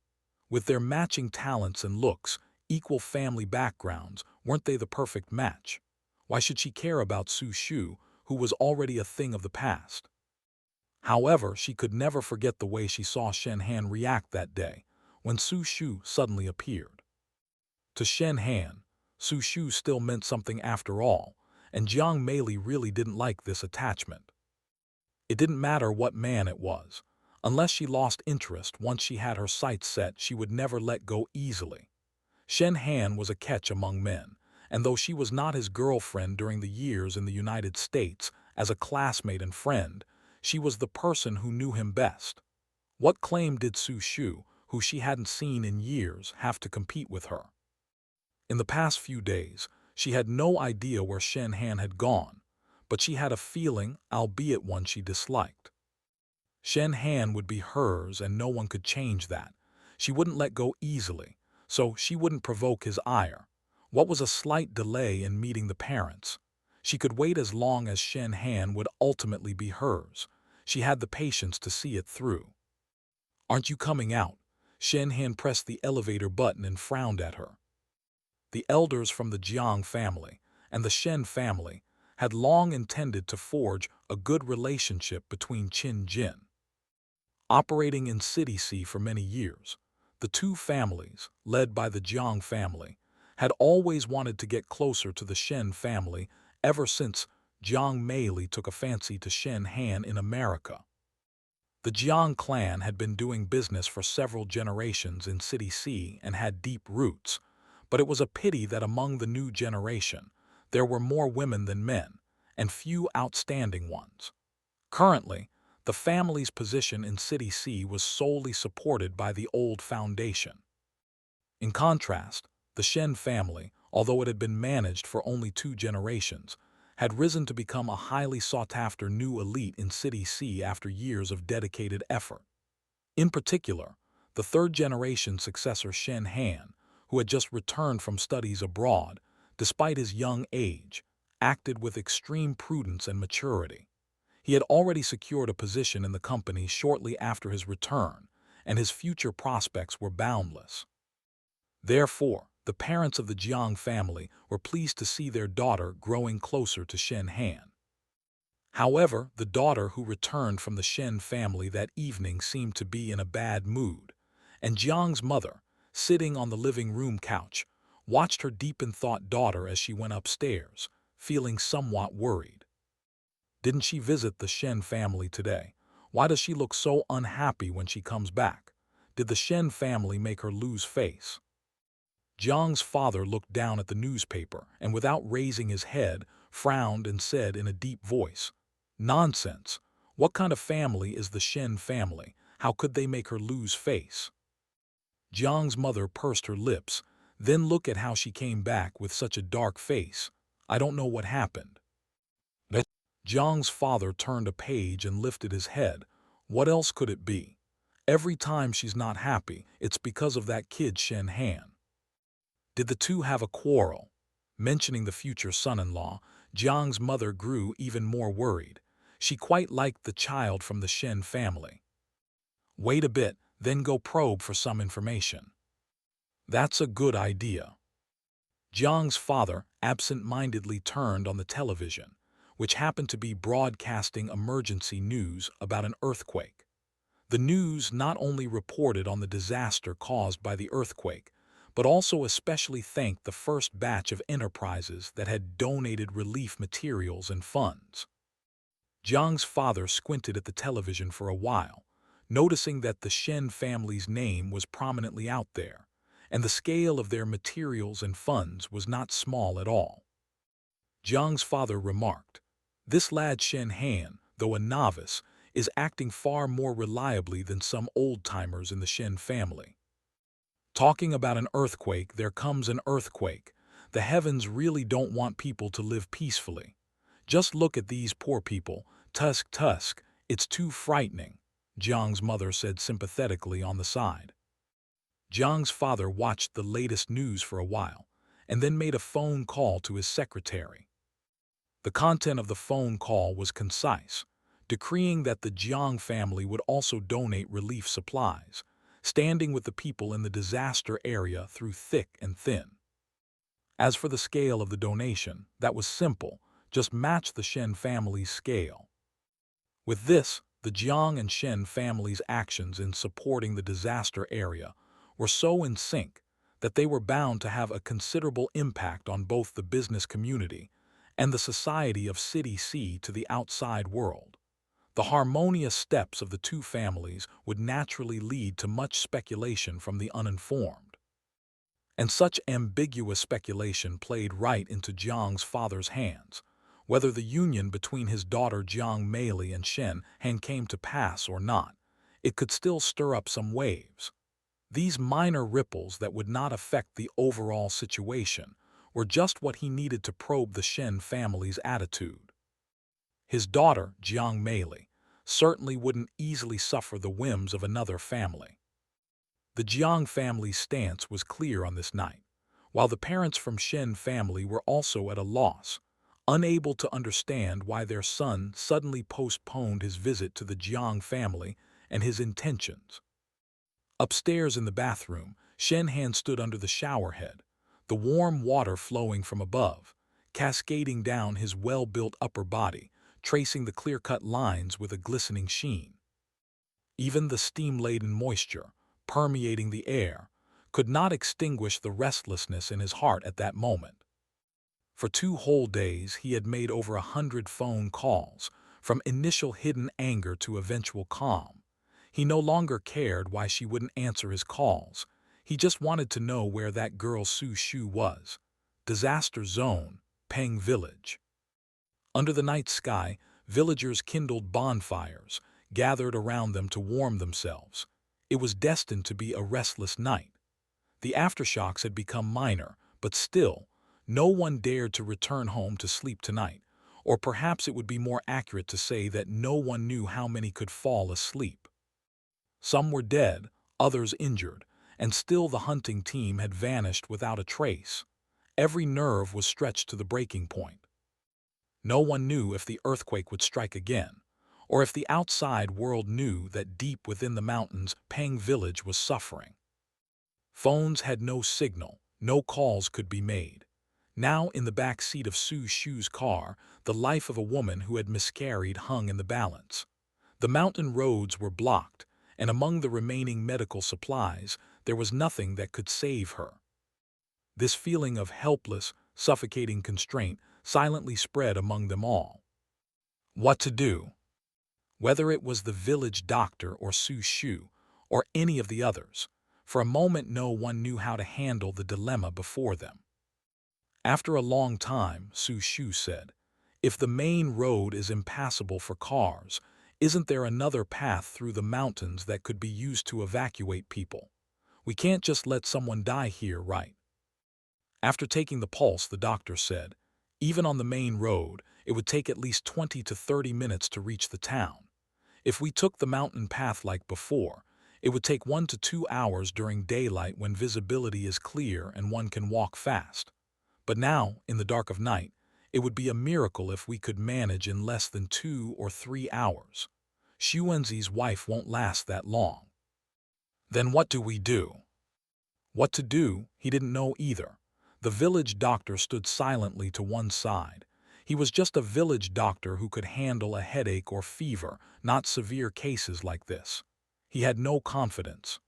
With their matching talents and looks, equal family backgrounds, weren't they the perfect match? Why should she care about Su Shu, who was already a thing of the past? However, she could never forget the way she saw Shen Han react that day, when Su Shu suddenly appeared. To Shen Han, Su Shu still meant something after all, and Jiang Meili really didn't like this attachment. It didn't matter what man it was. Unless she lost interest once she had her sights set, she would never let go easily. Shen Han was a catch among men, and though she was not his girlfriend during the years in the United States, as a classmate and friend, she was the person who knew him best. What claim did Su Shu, who she hadn't seen in years, have to compete with her? In the past few days, she had no idea where Shen Han had gone, but she had a feeling, albeit one she disliked. Shen Han would be hers and no one could change that. She wouldn't let go easily, so she wouldn't provoke his ire. What was a slight delay in meeting the parents? She could wait as long as Shen Han would ultimately be hers. She had the patience to see it through. "Aren't you coming out?" Shen Han pressed the elevator button and frowned at her. The elders from the Jiang family and the Shen family had long intended to forge a good relationship between Qin Jin. Operating in City C for many years, the two families, led by the Jiang family, had always wanted to get closer to the Shen family ever since Jiang Meili took a fancy to Shen Han in America. The Jiang clan had been doing business for several generations in City C and had deep roots, but it was a pity that among the new generation, there were more women than men, and few outstanding ones. Currently, the family's position in City C was solely supported by the old foundation. In contrast, the Shen family, although it had been managed for only 2 generations, had risen to become a highly sought-after new elite in City C after years of dedicated effort. In particular, the third-generation successor Shen Han, who had just returned from studies abroad, despite his young age, acted with extreme prudence and maturity. He had already secured a position in the company shortly after his return, and his future prospects were boundless. Therefore, The parents of the Jiang family were pleased to see their daughter growing closer to Shen Han. However, the daughter who returned from the Shen family that evening seemed to be in a bad mood, and Jiang's mother, sitting on the living room couch, watched her deep-in-thought daughter as she went upstairs, feeling somewhat worried. Didn't she visit the Shen family today? Why does she look so unhappy when she comes back? Did the Shen family make her lose face? Jiang's father looked down at the newspaper and, without raising his head, frowned and said in a deep voice, "Nonsense! What kind of family is the Shen family? How could they make her lose face?" Jiang's mother pursed her lips, then looked at how she came back with such a dark face. "I don't know what happened." Jiang's father turned a page and lifted his head. What else could it be? Every time she's not happy, it's because of that kid Shen Han. Did the two have a quarrel? Mentioning the future son-in-law, Jiang's mother grew even more worried. She quite liked the child from the Shen family. Wait a bit, then go probe for some information. That's a good idea. Jiang's father absent-mindedly turned on the television, which happened to be broadcasting emergency news about an earthquake. The news not only reported on the disaster caused by the earthquake, but also especially thanked the first batch of enterprises that had donated relief materials and funds. Jiang's father squinted at the television for a while, noticing that the Shen family's name was prominently out there, and the scale of their materials and funds was not small at all. Jiang's father remarked, "This lad Shen Han, though a novice, is acting far more reliably than some old-timers in the Shen family. Talking about an earthquake, there comes an earthquake. The heavens really don't want people to live peacefully. Just look at these poor people, tusk, it's too frightening," Jiang's mother said sympathetically on the side. Jiang's father watched the latest news for a while, and then made a phone call to his secretary. The content of the phone call was concise, decreeing that the Jiang family would also donate relief supplies, standing with the people in the disaster area through thick and thin. As for the scale of the donation, that was simple, just match the Shen family's scale. With this, the Jiang and Shen families' actions in supporting the disaster area were so in sync that they were bound to have a considerable impact on both the business community and the society of City C to the outside world. The harmonious steps of the two families would naturally lead to much speculation from the uninformed. And such ambiguous speculation played right into Jiang's father's hands. Whether the union between his daughter Jiang Meili and Shen Han came to pass or not, it could still stir up some waves. These minor ripples that would not affect the overall situation were just what he needed to probe the Shen family's attitude. His daughter, Jiang Meili, certainly wouldn't easily suffer the whims of another family. The Jiang family's stance was clear on this night, while the parents from Shen family were also at a loss, unable to understand why their son suddenly postponed his visit to the Jiang family and his intentions. Upstairs in the bathroom, Shen Han stood under the shower head, the warm water flowing from above, cascading down his well-built upper body, tracing the clear-cut lines with a glistening sheen. Even the steam-laden moisture, permeating the air, could not extinguish the restlessness in his heart at that moment. For 2 whole days he had made over 100 phone calls, from initial hidden anger to eventual calm. He no longer cared why she wouldn't answer his calls. He just wanted to know where that girl Su Shu was. Disaster Zone, Peng Village. Under the night sky, villagers kindled bonfires, gathered around them to warm themselves. It was destined to be a restless night. The aftershocks had become minor, but still, no one dared to return home to sleep tonight, or perhaps it would be more accurate to say that no one knew how many could fall asleep. Some were dead, others injured, and still the hunting team had vanished without a trace. Every nerve was stretched to the breaking point. No one knew if the earthquake would strike again, or if the outside world knew that deep within the mountains Peng Village was suffering. Phones had no signal, No calls could be made. Now, in the back seat of Su Shu's car, the life of a woman who had miscarried hung in the balance. The mountain roads were blocked, and among the remaining medical supplies, there was nothing that could save her. This feeling of helpless, suffocating constraint silently spread among them all. What to do? Whether it was the village doctor or Su Shu, or any of the others, for a moment no one knew how to handle the dilemma before them. After a long time, Su Shu said, "If the main road is impassable for cars, isn't there another path through the mountains that could be used to evacuate people? We can't just let someone die here, right?" After taking the pulse, the doctor said, "Even on the main road, it would take at least 20 to 30 minutes to reach the town. If we took the mountain path like before, it would take 1 to 2 hours during daylight when visibility is clear and one can walk fast. But now, in the dark of night, it would be a miracle if we could manage in less than 2 or 3 hours. Xuanzi's wife won't last that long." Then what do we do? What to do, he didn't know either. The village doctor stood silently to one side. He was just a village doctor who could handle a headache or fever, not severe cases like this. He had no confidence.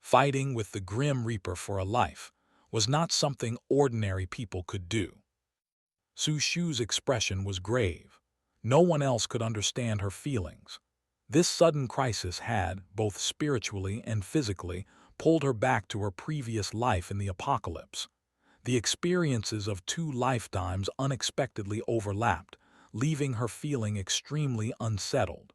Fighting with the Grim Reaper for a life was not something ordinary people could do. Su Shu's expression was grave. No one else could understand her feelings. This sudden crisis had, both spiritually and physically, pulled her back to her previous life in the apocalypse. The experiences of 2 lifetimes unexpectedly overlapped, leaving her feeling extremely unsettled.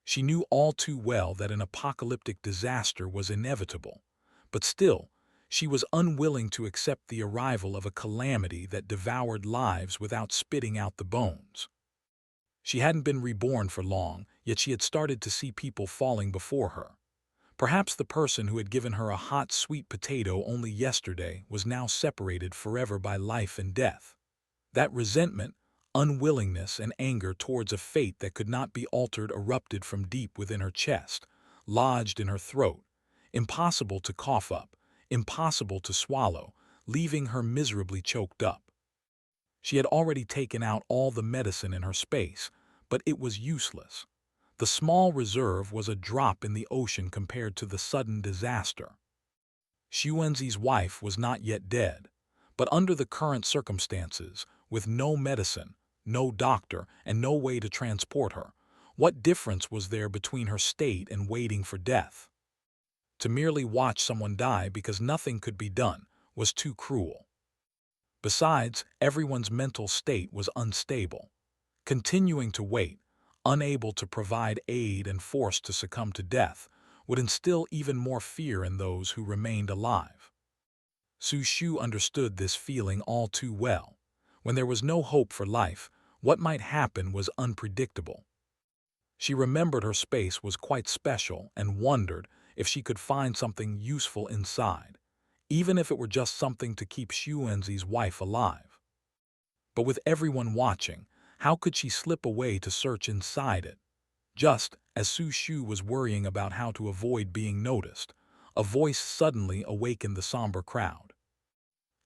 She knew all too well that an apocalyptic disaster was inevitable, but still, she was unwilling to accept the arrival of a calamity that devoured lives without spitting out the bones. She hadn't been reborn for long, yet she had started to see people falling before her. Perhaps the person who had given her a hot sweet potato only yesterday was now separated forever by life and death. That resentment, unwillingness, and anger towards a fate that could not be altered erupted from deep within her chest, lodged in her throat, impossible to cough up, impossible to swallow, leaving her miserably choked up. She had already taken out all the medicine in her space, but it was useless. The small reserve was a drop in the ocean compared to the sudden disaster. Xuanzi's wife was not yet dead, but under the current circumstances, with no medicine, no doctor, and no way to transport her, what difference was there between her state and waiting for death? To merely watch someone die because nothing could be done was too cruel. Besides, everyone's mental state was unstable. Continuing to wait, unable to provide aid and forced to succumb to death, would instill even more fear in those who remained alive. Su Shu understood this feeling all too well. When there was no hope for life, what might happen was unpredictable. She remembered her space was quite special and wondered if she could find something useful inside, even if it were just something to keep Xuanzi's wife alive. But with everyone watching, how could she slip away to search inside it? Just as Su Shu was worrying about how to avoid being noticed, a voice suddenly awakened the somber crowd.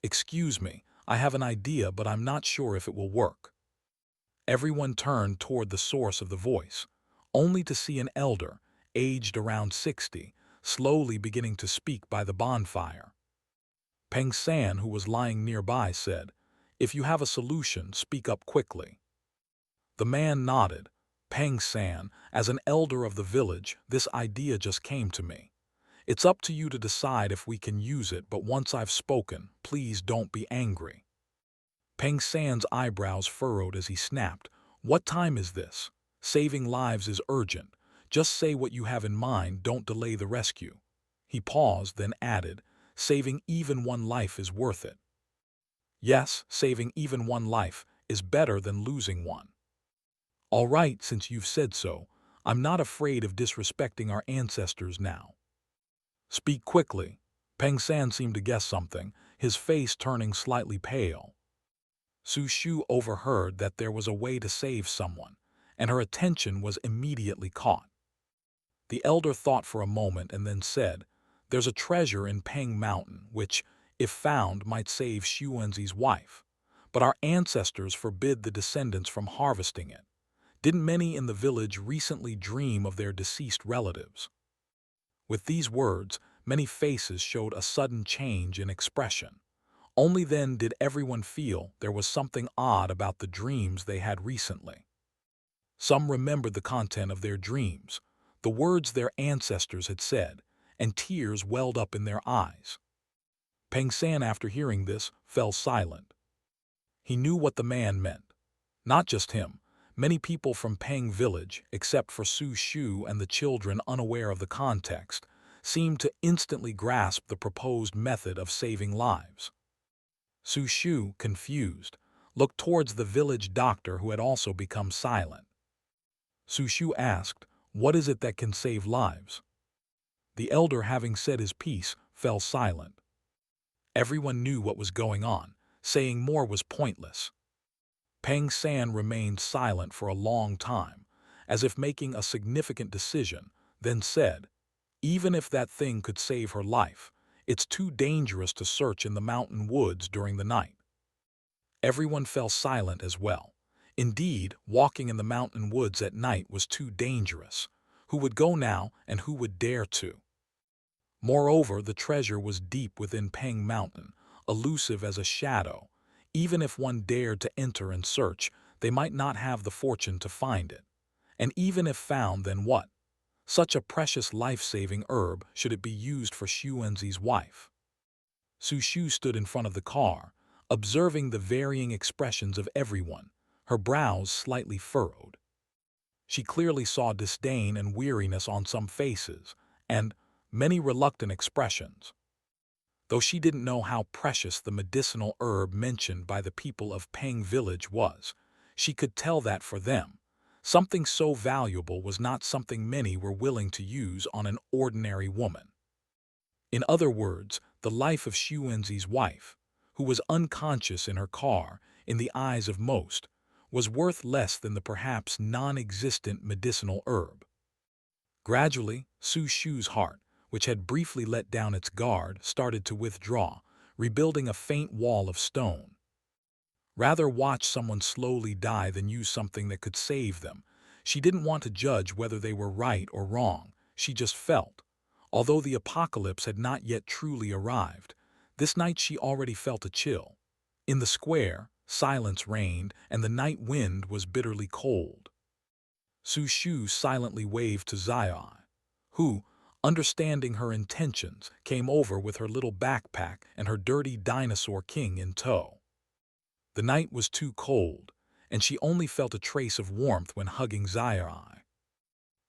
"Excuse me, I have an idea, but I'm not sure if it will work." Everyone turned toward the source of the voice, only to see an elder, aged around 60, slowly beginning to speak by the bonfire. Peng San, who was lying nearby, said, "If you have a solution, speak up quickly." The man nodded. "Peng San, as an elder of the village, this idea just came to me. It's up to you to decide if we can use it, but once I've spoken, please don't be angry." Peng San's eyebrows furrowed as he snapped, "What time is this? Saving lives is urgent. Just say what you have in mind, don't delay the rescue." He paused, then added, "Saving even one life is worth it." "Yes, saving even one life is better than losing one." "All right, since you've said so, I'm not afraid of disrespecting our ancestors now." "Speak quickly." Peng San seemed to guess something, his face turning slightly pale. Su Shu overheard that there was a way to save someone, and her attention was immediately caught. The elder thought for a moment and then said, "There's a treasure in Peng Mountain which, if found, might save Xuanzi's wife. But our ancestors forbid the descendants from harvesting it. Didn't many in the village recently dream of their deceased relatives? With these words, many faces showed a sudden change in expression. Only then did everyone feel there was something odd about the dreams they had recently. Some remembered the content of their dreams, the words their ancestors had said, and tears welled up in their eyes. Peng San, after hearing this, fell silent. He knew what the man meant. Not just him. Many people from Peng village, except for Su Shu and the children unaware of the context, seemed to instantly grasp the proposed method of saving lives. Su Shu, confused, looked towards the village doctor who had also become silent. Su Shu asked, "What is it that can save lives?" The elder, having said his piece, fell silent. Everyone knew what was going on. Saying more was pointless. Peng San remained silent for a long time, as if making a significant decision, then said, "Even if that thing could save her life, it's too dangerous to search in the mountain woods during the night." Everyone fell silent as well. Indeed, walking in the mountain woods at night was too dangerous. Who would go now, and who would dare to? Moreover, the treasure was deep within Peng Mountain, elusive as a shadow. Even if one dared to enter and search, they might not have the fortune to find it. And even if found, then what? Such a precious life-saving herb, should it be used for Xuanzi's wife? Su Shu stood in front of the car, observing the varying expressions of everyone, her brows slightly furrowed. She clearly saw disdain and weariness on some faces, and many reluctant expressions. Though she didn't know how precious the medicinal herb mentioned by the people of Peng village was, she could tell that for them, something so valuable was not something many were willing to use on an ordinary woman. In other words, the life of Xuanzi's wife, who was unconscious in her car, in the eyes of most, was worth less than the perhaps non-existent medicinal herb. Gradually, Su Shu's heart, which had briefly let down its guard, started to withdraw, rebuilding a faint wall of stone. Rather watch someone slowly die than use something that could save them. She didn't want to judge whether they were right or wrong. She just felt. Although the apocalypse had not yet truly arrived, this night she already felt a chill. In the square, silence reigned, and the night wind was bitterly cold. Su Shu silently waved to Zai, who, understanding her intentions, came over with her little backpack and her dirty dinosaur king in tow. The night was too cold, and she only felt a trace of warmth when hugging Zai.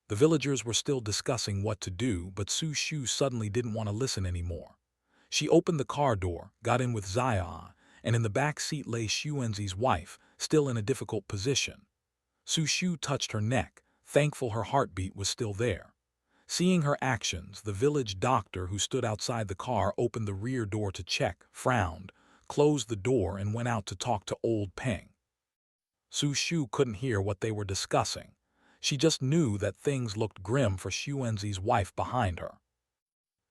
The villagers were still discussing what to do, but Su Shu suddenly didn't want to listen anymore. She opened the car door, got in with Zai, and in the back seat lay Xuanzi's wife, still in a difficult position. Su Shu touched her neck, thankful her heartbeat was still there. Seeing her actions, the village doctor who stood outside the car opened the rear door to check, frowned, closed the door, and went out to talk to old Peng. Su Shu couldn't hear what they were discussing. She just knew that things looked grim for Xuanzi's wife behind her.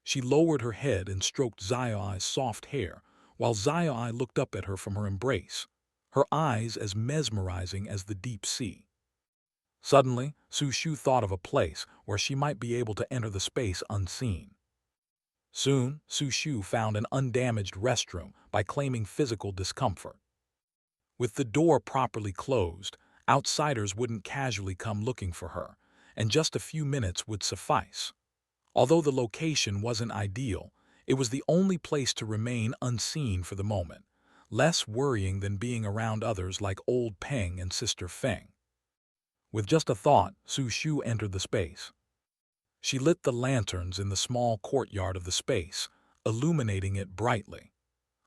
She lowered her head and stroked Zai's soft hair, while Zai looked up at her from her embrace, her eyes as mesmerizing as the deep sea. Suddenly, Su Shu thought of a place where she might be able to enter the space unseen. Soon, Su Shu found an undamaged restroom by claiming physical discomfort. With the door properly closed, outsiders wouldn't casually come looking for her, and just a few minutes would suffice. Although the location wasn't ideal, it was the only place to remain unseen for the moment, less worrying than being around others like old Peng and Sister Feng. With just a thought, Su Shu entered the space. She lit the lanterns in the small courtyard of the space, illuminating it brightly.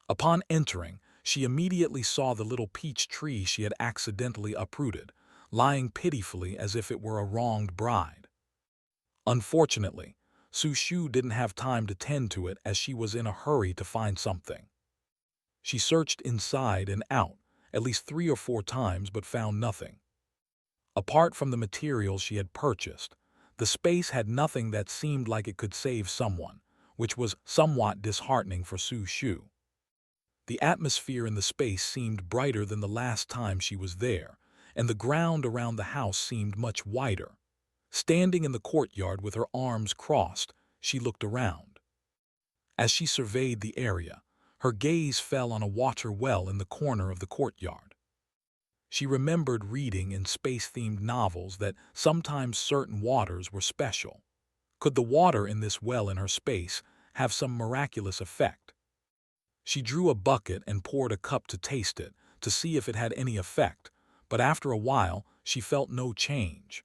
Upon entering, she immediately saw the little peach tree she had accidentally uprooted, lying pitifully as if it were a wronged bride. Unfortunately, Su Shu didn't have time to tend to it as she was in a hurry to find something. She searched inside and out, at least 3 or 4 times, but found nothing. Apart from the materials she had purchased, the space had nothing that seemed like it could save someone, which was somewhat disheartening for Su Shu. The atmosphere in the space seemed brighter than the last time she was there, and the ground around the house seemed much wider. Standing in the courtyard with her arms crossed, she looked around. As she surveyed the area, her gaze fell on a water well in the corner of the courtyard. She remembered reading in space-themed novels that sometimes certain waters were special. Could the water in this well in her space have some miraculous effect? She drew a bucket and poured a cup to taste it, to see if it had any effect, but after a while she felt no change.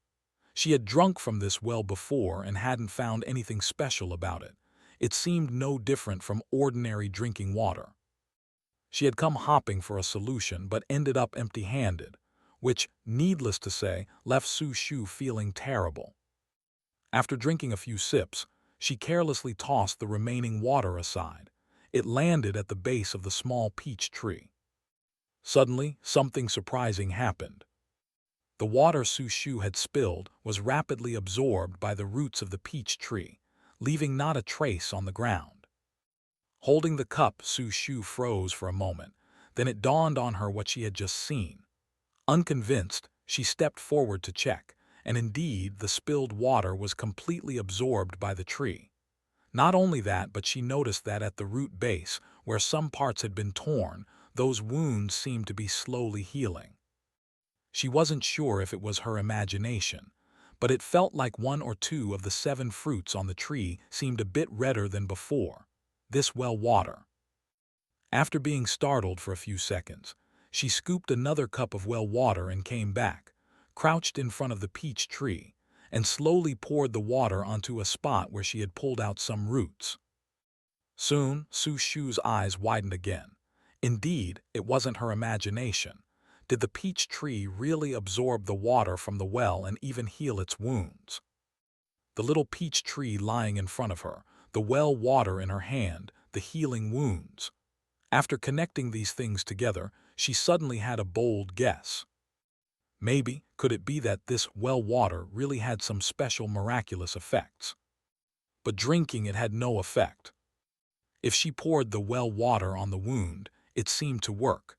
She had drunk from this well before and hadn't found anything special about it. It seemed no different from ordinary drinking water. She had come hopping for a solution but ended up empty-handed, which, needless to say, left Su Shu feeling terrible. After drinking a few sips, she carelessly tossed the remaining water aside. It landed at the base of the small peach tree. Suddenly, something surprising happened. The water Su Shu had spilled was rapidly absorbed by the roots of the peach tree, leaving not a trace on the ground. Holding the cup, Su Shu froze for a moment. Then it dawned on her what she had just seen. Unconvinced, she stepped forward to check, and indeed the spilled water was completely absorbed by the tree. Not only that, but she noticed that at the root base, where some parts had been torn, those wounds seemed to be slowly healing. She wasn't sure if it was her imagination, but it felt like one or two of the 7 fruits on the tree seemed a bit redder than before. This well water. After being startled for a few seconds, she scooped another cup of well water and came back, crouched in front of the peach tree, and slowly poured the water onto a spot where she had pulled out some roots. Soon, Su Shu's eyes widened again. Indeed, it wasn't her imagination. Did the peach tree really absorb the water from the well and even heal its wounds? The little peach tree lying in front of her, the well water in her hand, the healing wounds. After connecting these things together, she suddenly had a bold guess. Maybe, could it be that this well water really had some special miraculous effects? But drinking it had no effect. If she poured the well water on the wound, it seemed to work.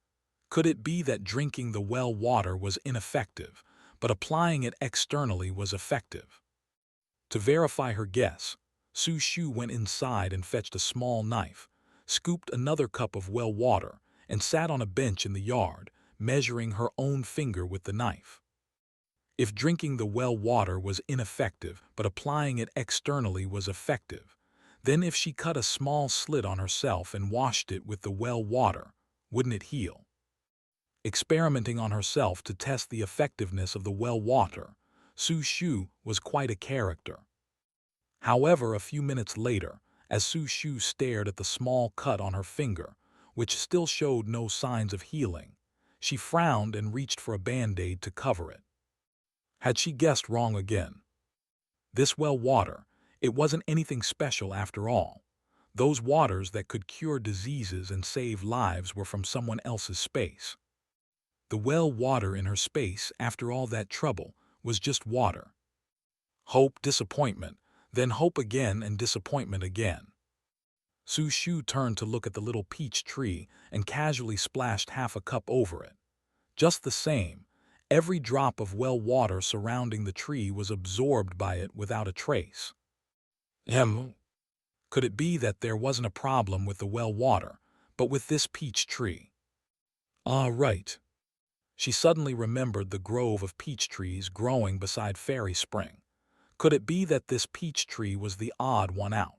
Could it be that drinking the well water was ineffective, but applying it externally was effective? To verify her guess, Su Shu went inside and fetched a small knife, scooped another cup of well water, and sat on a bench in the yard, measuring her own finger with the knife. If drinking the well water was ineffective, but applying it externally was effective, then if she cut a small slit on herself and washed it with the well water, wouldn't it heal? Experimenting on herself to test the effectiveness of the well water, Su Shu was quite a character. However, a few minutes later, as Su Shu stared at the small cut on her finger, which still showed no signs of healing, she frowned and reached for a band-aid to cover it. Had she guessed wrong again? This well water, it wasn't anything special after all. Those waters that could cure diseases and save lives were from someone else's space. The well water in her space, after all that trouble, was just water. Hope, disappointment, then hope again and disappointment again. Su Shu turned to look at the little peach tree and casually splashed half a cup over it. Just the same, every drop of well water surrounding the tree was absorbed by it without a trace. Could it be that there wasn't a problem with the well water, but with this peach tree? Ah, right. She suddenly remembered the grove of peach trees growing beside Fairy Spring. Could it be that this peach tree was the odd one out?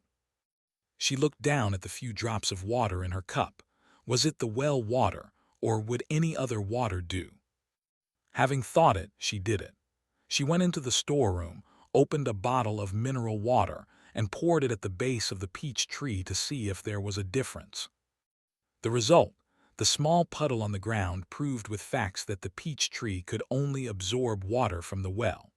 She looked down at the few drops of water in her cup. Was it the well water, or would any other water do? Having thought it, she did it. She went into the storeroom, opened a bottle of mineral water, and poured it at the base of the peach tree to see if there was a difference. The result, the small puddle on the ground, proved with facts that the peach tree could only absorb water from the well.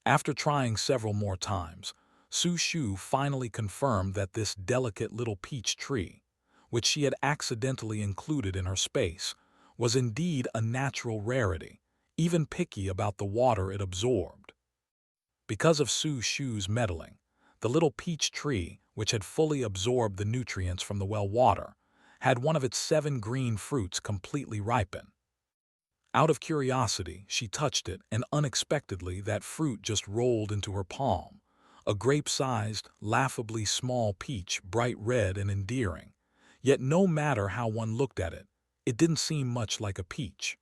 After trying several more times, Su Shu finally confirmed that this delicate little peach tree, which she had accidentally included in her space, was indeed a natural rarity, even picky about the water it absorbed. Because of Su Shu's meddling, the little peach tree, which had fully absorbed the nutrients from the well water, had one of its 7 green fruits completely ripen. Out of curiosity, she touched it, and unexpectedly that fruit just rolled into her palm. A grape-sized, laughably small peach, bright red and endearing. Yet no matter how one looked at it, it didn't seem much like a peach.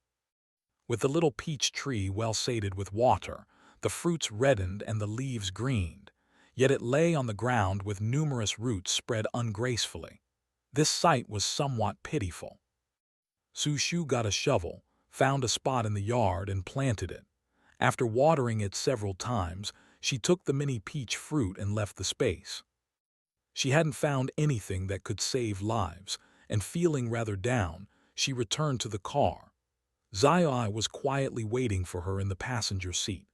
With the little peach tree well sated with water, the fruits reddened and the leaves greened, yet it lay on the ground with numerous roots spread ungracefully. This sight was somewhat pitiful. Su Shu got a shovel, found a spot in the yard and planted it. After watering it several times, she took the mini peach fruit and left the space. She hadn't found anything that could save lives, and feeling rather down, she returned to the car. Zai was quietly waiting for her in the passenger seat.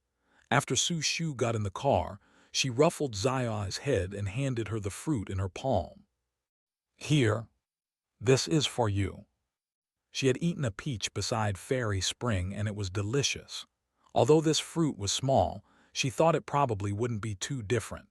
After Su Shu got in the car, she ruffled Zai's head and handed her the fruit in her palm. "Here, this is for you." She had eaten a peach beside Fairy Spring and it was delicious. Although this fruit was small, she thought it probably wouldn't be too different.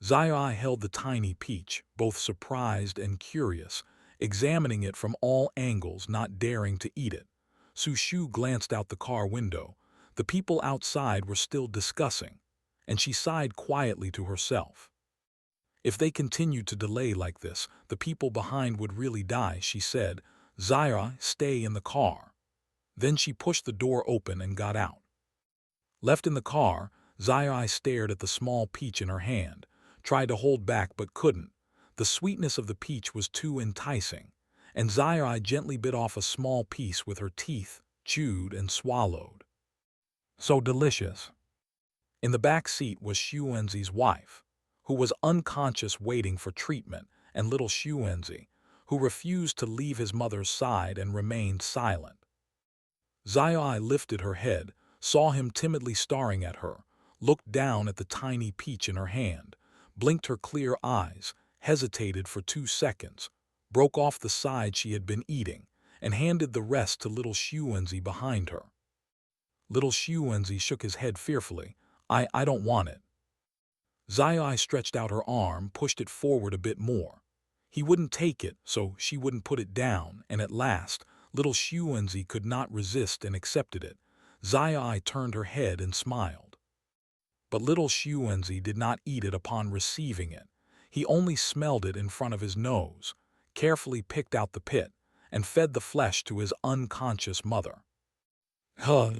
Zai held the tiny peach, both surprised and curious, examining it from all angles, not daring to eat it. Su Shu glanced out the car window. The people outside were still discussing, and she sighed quietly to herself. If they continued to delay like this, the people behind would really die, she said. Zai, stay in the car. Then she pushed the door open and got out. Left in the car, Zai stared at the small peach in her hand, tried to hold back but couldn't. The sweetness of the peach was too enticing, and Zai gently bit off a small piece with her teeth, chewed and swallowed. So delicious. In the back seat was Xuanzi's wife, who was unconscious waiting for treatment, and little Xuanzi, who refused to leave his mother's side and remained silent. Zai lifted her head, saw him timidly staring at her, looked down at the tiny peach in her hand, blinked her clear eyes, hesitated for 2 seconds, broke off the side she had been eating, and handed the rest to little Xuanzi behind her. Little Xuanzi shook his head fearfully. I don't want it." Zai stretched out her arm, pushed it forward a bit more. He wouldn't take it, so she wouldn't put it down, and at last, little Xuanzi could not resist and accepted it. Zai turned her head and smiled. But little Xuanzi did not eat it upon receiving it. He only smelled it in front of his nose, carefully picked out the pit, and fed the flesh to his unconscious mother. "Huh."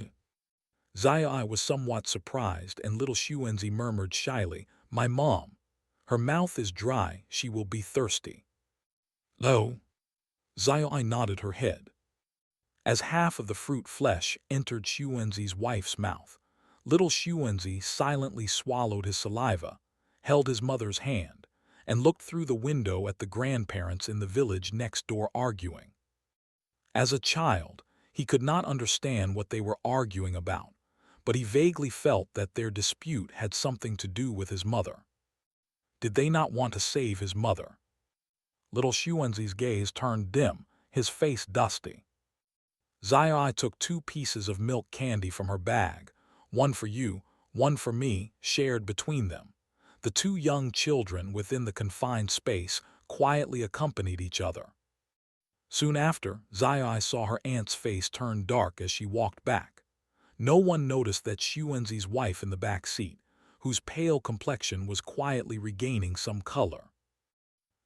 Zai was somewhat surprised, and little Xuanzi murmured shyly, "My mom. Her mouth is dry, she will be thirsty." "Oh." Zai nodded her head. As half of the fruit flesh entered Xuanzi's wife's mouth, little Xuanzi silently swallowed his saliva, held his mother's hand, and looked through the window at the grandparents in the village next door arguing. As a child, he could not understand what they were arguing about, but he vaguely felt that their dispute had something to do with his mother. Did they not want to save his mother? Little Xuanzi's gaze turned dim, his face dusty. Zai took 2 pieces of milk candy from her bag, one for you, one for me, shared between them. The 2 young children within the confined space quietly accompanied each other. Soon after, Zai saw her aunt's face turn dark as she walked back. No one noticed that Xuanzi's wife in the back seat, whose pale complexion was quietly regaining some color.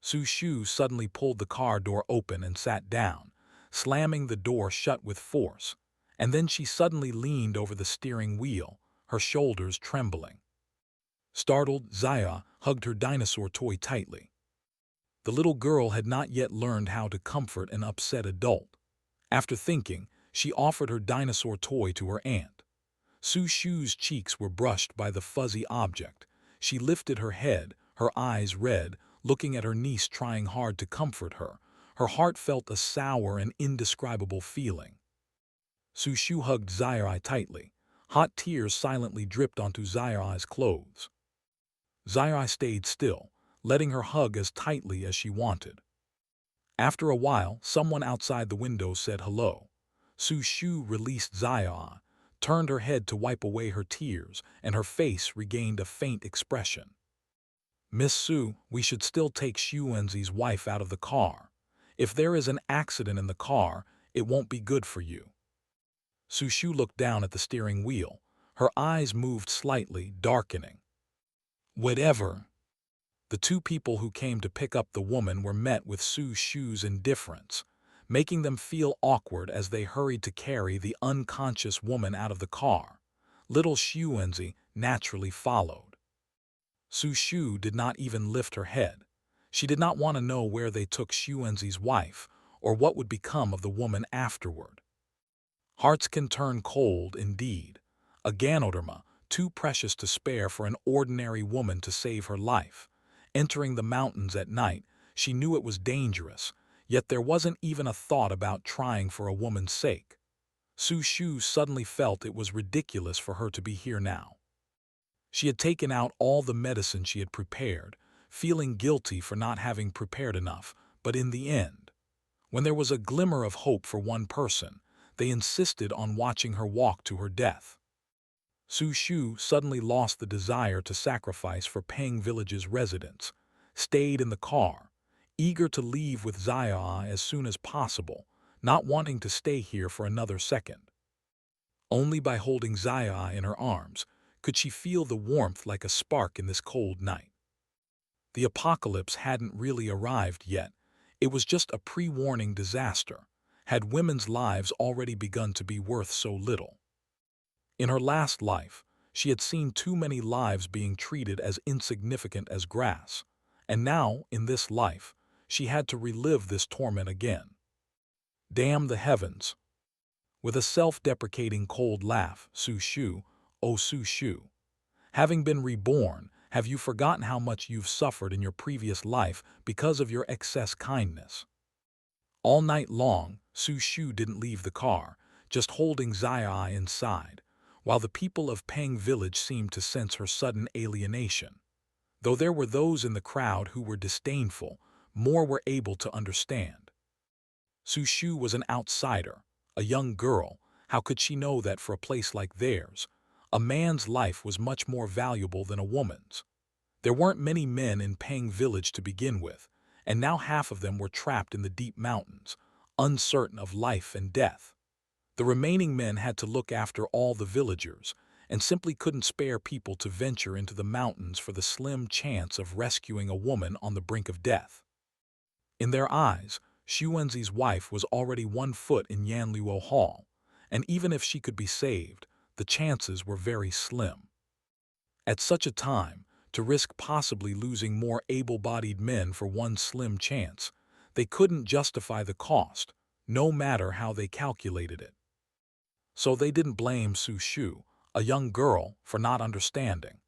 Su Shu suddenly pulled the car door open and sat down, slamming the door shut with force, and then she suddenly leaned over the steering wheel, her shoulders trembling. Startled, Zaya hugged her dinosaur toy tightly. The little girl had not yet learned how to comfort an upset adult. After thinking, she offered her dinosaur toy to her aunt. Su Shu's cheeks were brushed by the fuzzy object. She lifted her head, her eyes red, looking at her niece trying hard to comfort her. Her heart felt a sour and indescribable feeling. Su Shu hugged Zai tightly. Hot tears silently dripped onto Zai's clothes. Zai stayed still, letting her hug as tightly as she wanted. After a while, someone outside the window said hello. Su Shu released Zai, turned her head to wipe away her tears, and her face regained a faint expression. "Miss Su, we should still take Xuanzi's wife out of the car. If there is an accident in the car, it won't be good for you." Su Shu looked down at the steering wheel. Her eyes moved slightly, darkening. "Whatever." The two people who came to pick up the woman were met with Su Shu's indifference, making them feel awkward as they hurried to carry the unconscious woman out of the car. Little Xuanzi naturally followed. Su Shu did not even lift her head. She did not want to know where they took Xuanzi's wife or what would become of the woman afterward. Hearts can turn cold indeed. A Ganoderma, too precious to spare for an ordinary woman to save her life. Entering the mountains at night, she knew it was dangerous, yet there wasn't even a thought about trying for a woman's sake. Su Shu suddenly felt it was ridiculous for her to be here now. She had taken out all the medicine she had prepared, feeling guilty for not having prepared enough, but in the end, when there was a glimmer of hope for one person, they insisted on watching her walk to her death. Su Shu suddenly lost the desire to sacrifice for Peng Village's residents, stayed in the car, eager to leave with Zaya as soon as possible, not wanting to stay here for another second. Only by holding Zaya in her arms could she feel the warmth like a spark in this cold night. The apocalypse hadn't really arrived yet. It was just a pre-warning disaster. Had women's lives already begun to be worth so little? In her last life, she had seen too many lives being treated as insignificant as grass, and now, in this life, she had to relive this torment again. Damn the heavens! With a self-deprecating cold laugh, Su Shu, "Oh Su Shu, having been reborn, have you forgotten how much you've suffered in your previous life because of your excess kindness?" All night long, Su Shu didn't leave the car, just holding Zai inside, while the people of Peng Village seemed to sense her sudden alienation. Though there were those in the crowd who were disdainful, more were able to understand. Su Shu was an outsider, a young girl. How could she know that for a place like theirs, a man's life was much more valuable than a woman's? There weren't many men in Peng Village to begin with, and now half of them were trapped in the deep mountains, uncertain of life and death. The remaining men had to look after all the villagers, and simply couldn't spare people to venture into the mountains for the slim chance of rescuing a woman on the brink of death. In their eyes, Xuanzi's wife was already 1 foot in Yanluo Hall, and even if she could be saved, the chances were very slim. At such a time, to risk possibly losing more able-bodied men for one slim chance, they couldn't justify the cost, no matter how they calculated it. So they didn't blame Su Shu, a young girl, for not understanding.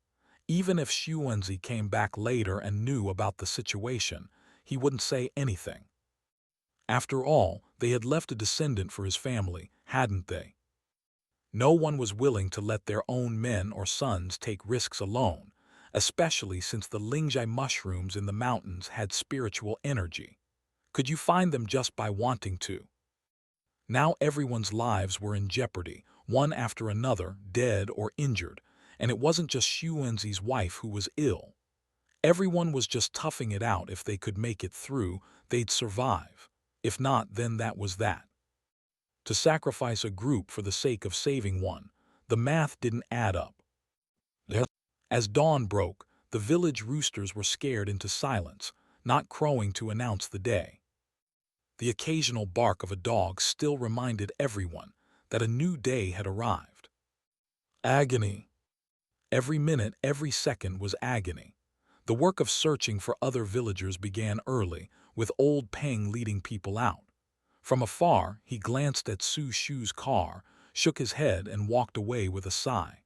Even if Xuanzi came back later and knew about the situation, he wouldn't say anything. After all, they had left a descendant for his family, hadn't they? No one was willing to let their own men or sons take risks alone, especially since the Lingjai mushrooms in the mountains had spiritual energy. Could you find them just by wanting to? Now everyone's lives were in jeopardy, one after another, dead or injured, and it wasn't just Xuanzi's wife who was ill. Everyone was just toughing it out. If they could make it through, they'd survive. If not, then that was that. To sacrifice a group for the sake of saving one, the math didn't add up. As dawn broke, the village roosters were scared into silence, not crowing to announce the day. The occasional bark of a dog still reminded everyone that a new day had arrived. Agony. Every minute, every second was agony. The work of searching for other villagers began early, with old Peng leading people out. From afar, he glanced at Su Shu's car, shook his head, and walked away with a sigh.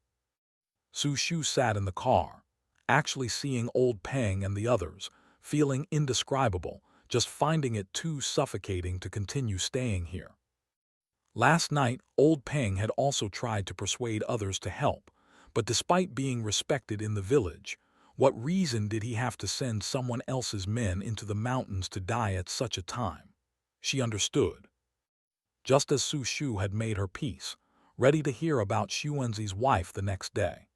Su Shu sat in the car, actually seeing old Peng and the others, feeling indescribable, just finding it too suffocating to continue staying here. Last night, old Peng had also tried to persuade others to help, but despite being respected in the village, what reason did he have to send someone else's men into the mountains to die at such a time? She understood. Just as Su Shu had made her peace, ready to hear about Xuanzi's wife the next day.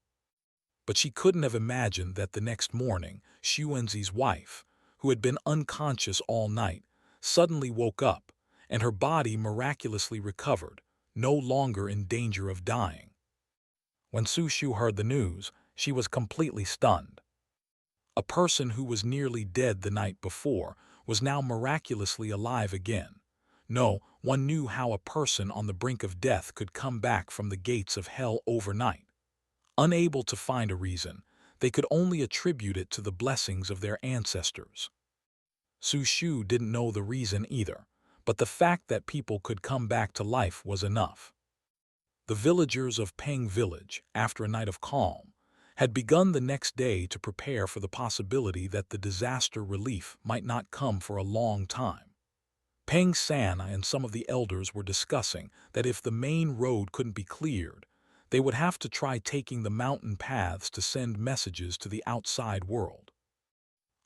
But she couldn't have imagined that the next morning, Xuanzi's wife, who had been unconscious all night, suddenly woke up, and her body miraculously recovered, no longer in danger of dying. When Su Shu heard the news, she was completely stunned. A person who was nearly dead the night before was now miraculously alive again. No, one knew how a person on the brink of death could come back from the gates of hell overnight. Unable to find a reason, they could only attribute it to the blessings of their ancestors. Su Shu didn't know the reason either, but the fact that people could come back to life was enough. The villagers of Peng Village, after a night of calm, had begun the next day to prepare for the possibility that the disaster relief might not come for a long time. Peng San and some of the elders were discussing that if the main road couldn't be cleared, they would have to try taking the mountain paths to send messages to the outside world.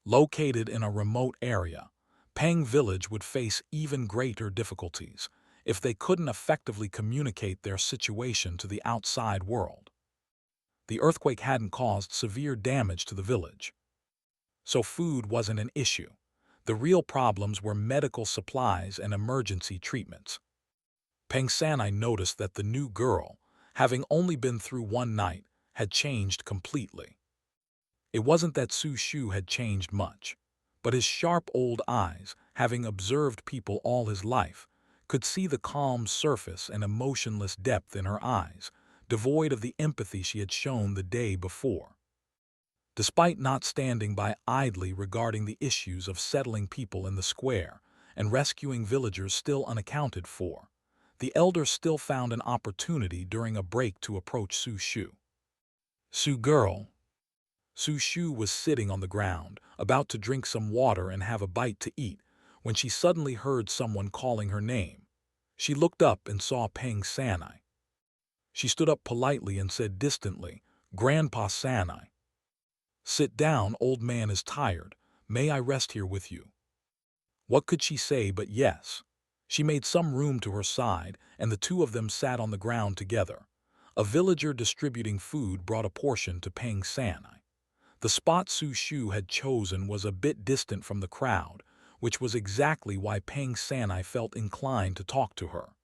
Located in a remote area, Peng Village would face even greater difficulties if they couldn't effectively communicate their situation to the outside world. The earthquake hadn't caused severe damage to the village, so food wasn't an issue. The real problems were medical supplies and emergency treatments. Peng Sanai noticed that the new girl, having only been through one night, had changed completely. It wasn't that Su Shu had changed much, but his sharp old eyes, having observed people all his life, could see the calm surface and emotionless depth in her eyes, devoid of the empathy she had shown the day before. Despite not standing by idly regarding the issues of settling people in the square and rescuing villagers still unaccounted for, the elder still found an opportunity during a break to approach Su Shu. "Su girl." Su Shu was sitting on the ground, about to drink some water and have a bite to eat, when she suddenly heard someone calling her name. She looked up and saw Peng Sanai. She stood up politely and said distantly, "Grandpa Sanai." "Sit down, old man is tired. May I rest here with you?" What could she say but yes? She made some room to her side, and the two of them sat on the ground together. A villager distributing food brought a portion to Peng Sanai. The spot Su Shu had chosen was a bit distant from the crowd, which was exactly why Peng Sanai felt inclined to talk to her.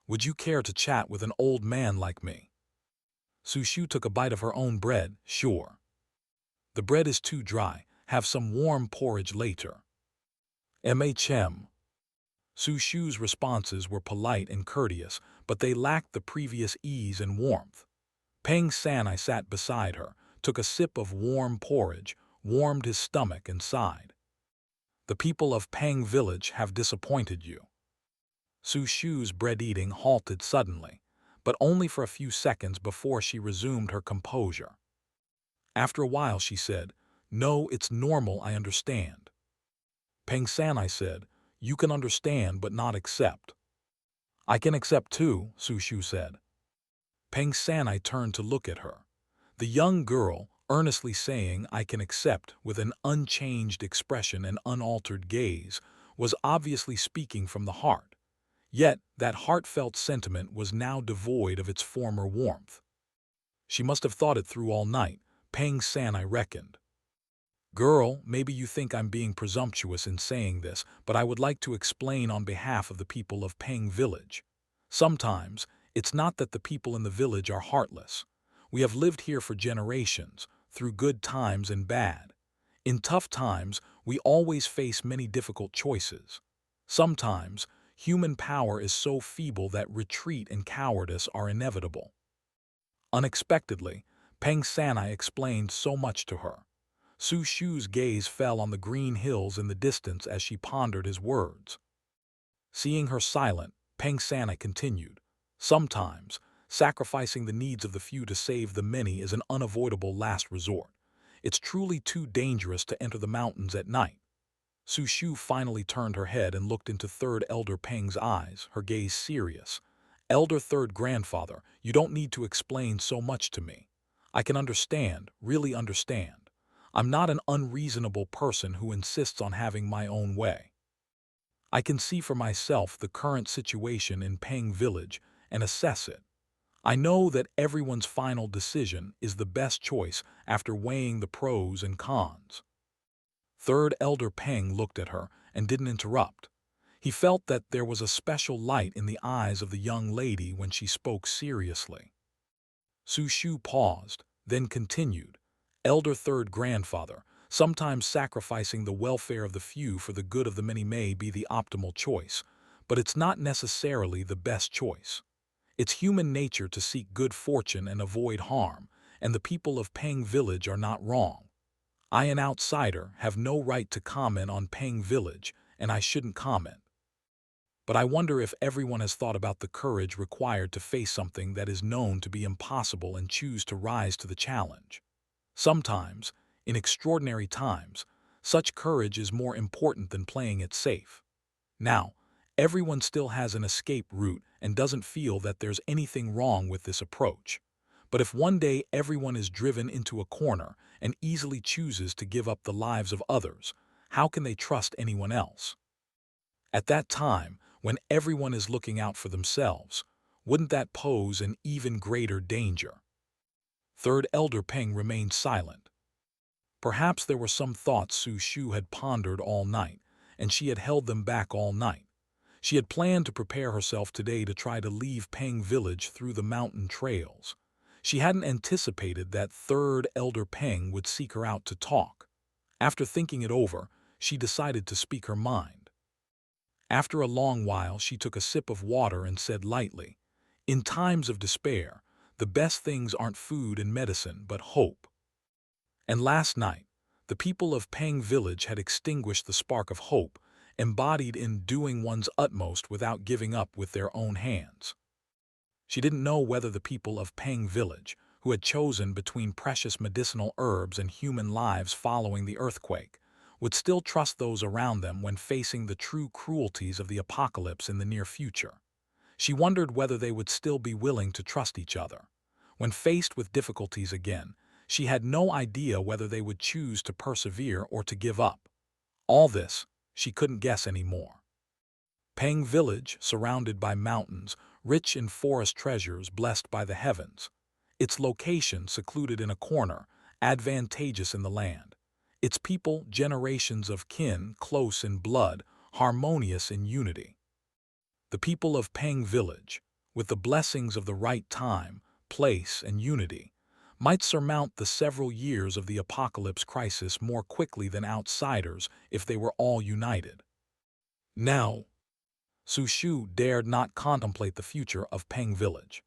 "Would you care to chat with an old man like me?" Su Shu took a bite of her own bread. "Sure." "The bread is too dry. Have some warm porridge later." "MHM." Su Shu's responses were polite and courteous, but they lacked the previous ease and warmth. Peng Sanai sat beside her, took a sip of warm porridge, warmed his stomach and sighed. "The people of Peng Village have disappointed you." Su Shu's bread-eating halted suddenly, but only for a few seconds before she resumed her composure. After a while she said, "No, it's normal, I understand." Peng Sanai said, "You can understand but not accept." "I can accept too," Su Shu said. Peng Sanai turned to look at her. The young girl, earnestly saying, "I can accept," with an unchanged expression and unaltered gaze, was obviously speaking from the heart. Yet that heartfelt sentiment was now devoid of its former warmth. She must have thought it through all night, Peng Sanai reckoned. "Girl, maybe you think I'm being presumptuous in saying this, but I would like to explain on behalf of the people of Peng Village. Sometimes, it's not that the people in the village are heartless. We have lived here for generations, through good times and bad. In tough times, we always face many difficult choices. Sometimes, human power is so feeble that retreat and cowardice are inevitable." Unexpectedly, Peng Sanai explained so much to her. Su Shu's gaze fell on the green hills in the distance as she pondered his words. Seeing her silent, Peng Sanai continued, "Sometimes, sacrificing the needs of the few to save the many is an unavoidable last resort. It's truly too dangerous to enter the mountains at night." Su Shu finally turned her head and looked into Third Elder Peng's eyes, her gaze serious. "Elder Third Grandfather, you don't need to explain so much to me. I can understand, really understand. I'm not an unreasonable person who insists on having my own way. I can see for myself the current situation in Peng Village and assess it. I know that everyone's final decision is the best choice after weighing the pros and cons." Third Elder Peng looked at her and didn't interrupt. He felt that there was a special light in the eyes of the young lady when she spoke seriously. Su Shu paused, then continued. Elder Third Grandfather, sometimes sacrificing the welfare of the few for the good of the many may be the optimal choice, but it's not necessarily the best choice. It's human nature to seek good fortune and avoid harm, and the people of Peng Village are not wrong. I, an outsider, have no right to comment on Peng Village, and I shouldn't comment. But I wonder if everyone has thought about the courage required to face something that is known to be impossible and choose to rise to the challenge. Sometimes, in extraordinary times, such courage is more important than playing it safe. Now, everyone still has an escape route and doesn't feel that there's anything wrong with this approach. But if one day everyone is driven into a corner and easily chooses to give up the lives of others, how can they trust anyone else? At that time, when everyone is looking out for themselves, wouldn't that pose an even greater danger? Third Elder Peng remained silent. Perhaps there were some thoughts Su Shu had pondered all night, and she had held them back all night. She had planned to prepare herself today to try to leave Peng Village through the mountain trails. She hadn't anticipated that Third Elder Peng would seek her out to talk. After thinking it over, she decided to speak her mind. After a long while, she took a sip of water and said lightly, "In times of despair, the best things aren't food and medicine, but hope." And last night, the people of Peng Village had extinguished the spark of hope, embodied in doing one's utmost without giving up with their own hands. She didn't know whether the people of Peng Village, who had chosen between precious medicinal herbs and human lives following the earthquake, would still trust those around them when facing the true cruelties of the apocalypse in the near future. She wondered whether they would still be willing to trust each other. When faced with difficulties again, she had no idea whether they would choose to persevere or to give up. All this, she couldn't guess anymore. Peng Village, surrounded by mountains, rich in forest treasures blessed by the heavens. Its location secluded in a corner, advantageous in the land. Its people, generations of kin, close in blood, harmonious in unity. The people of Peng Village, with the blessings of the right time, place, and unity, might surmount the several years of the apocalypse crisis more quickly than outsiders if they were all united. Now, Su Shu dared not contemplate the future of Peng Village.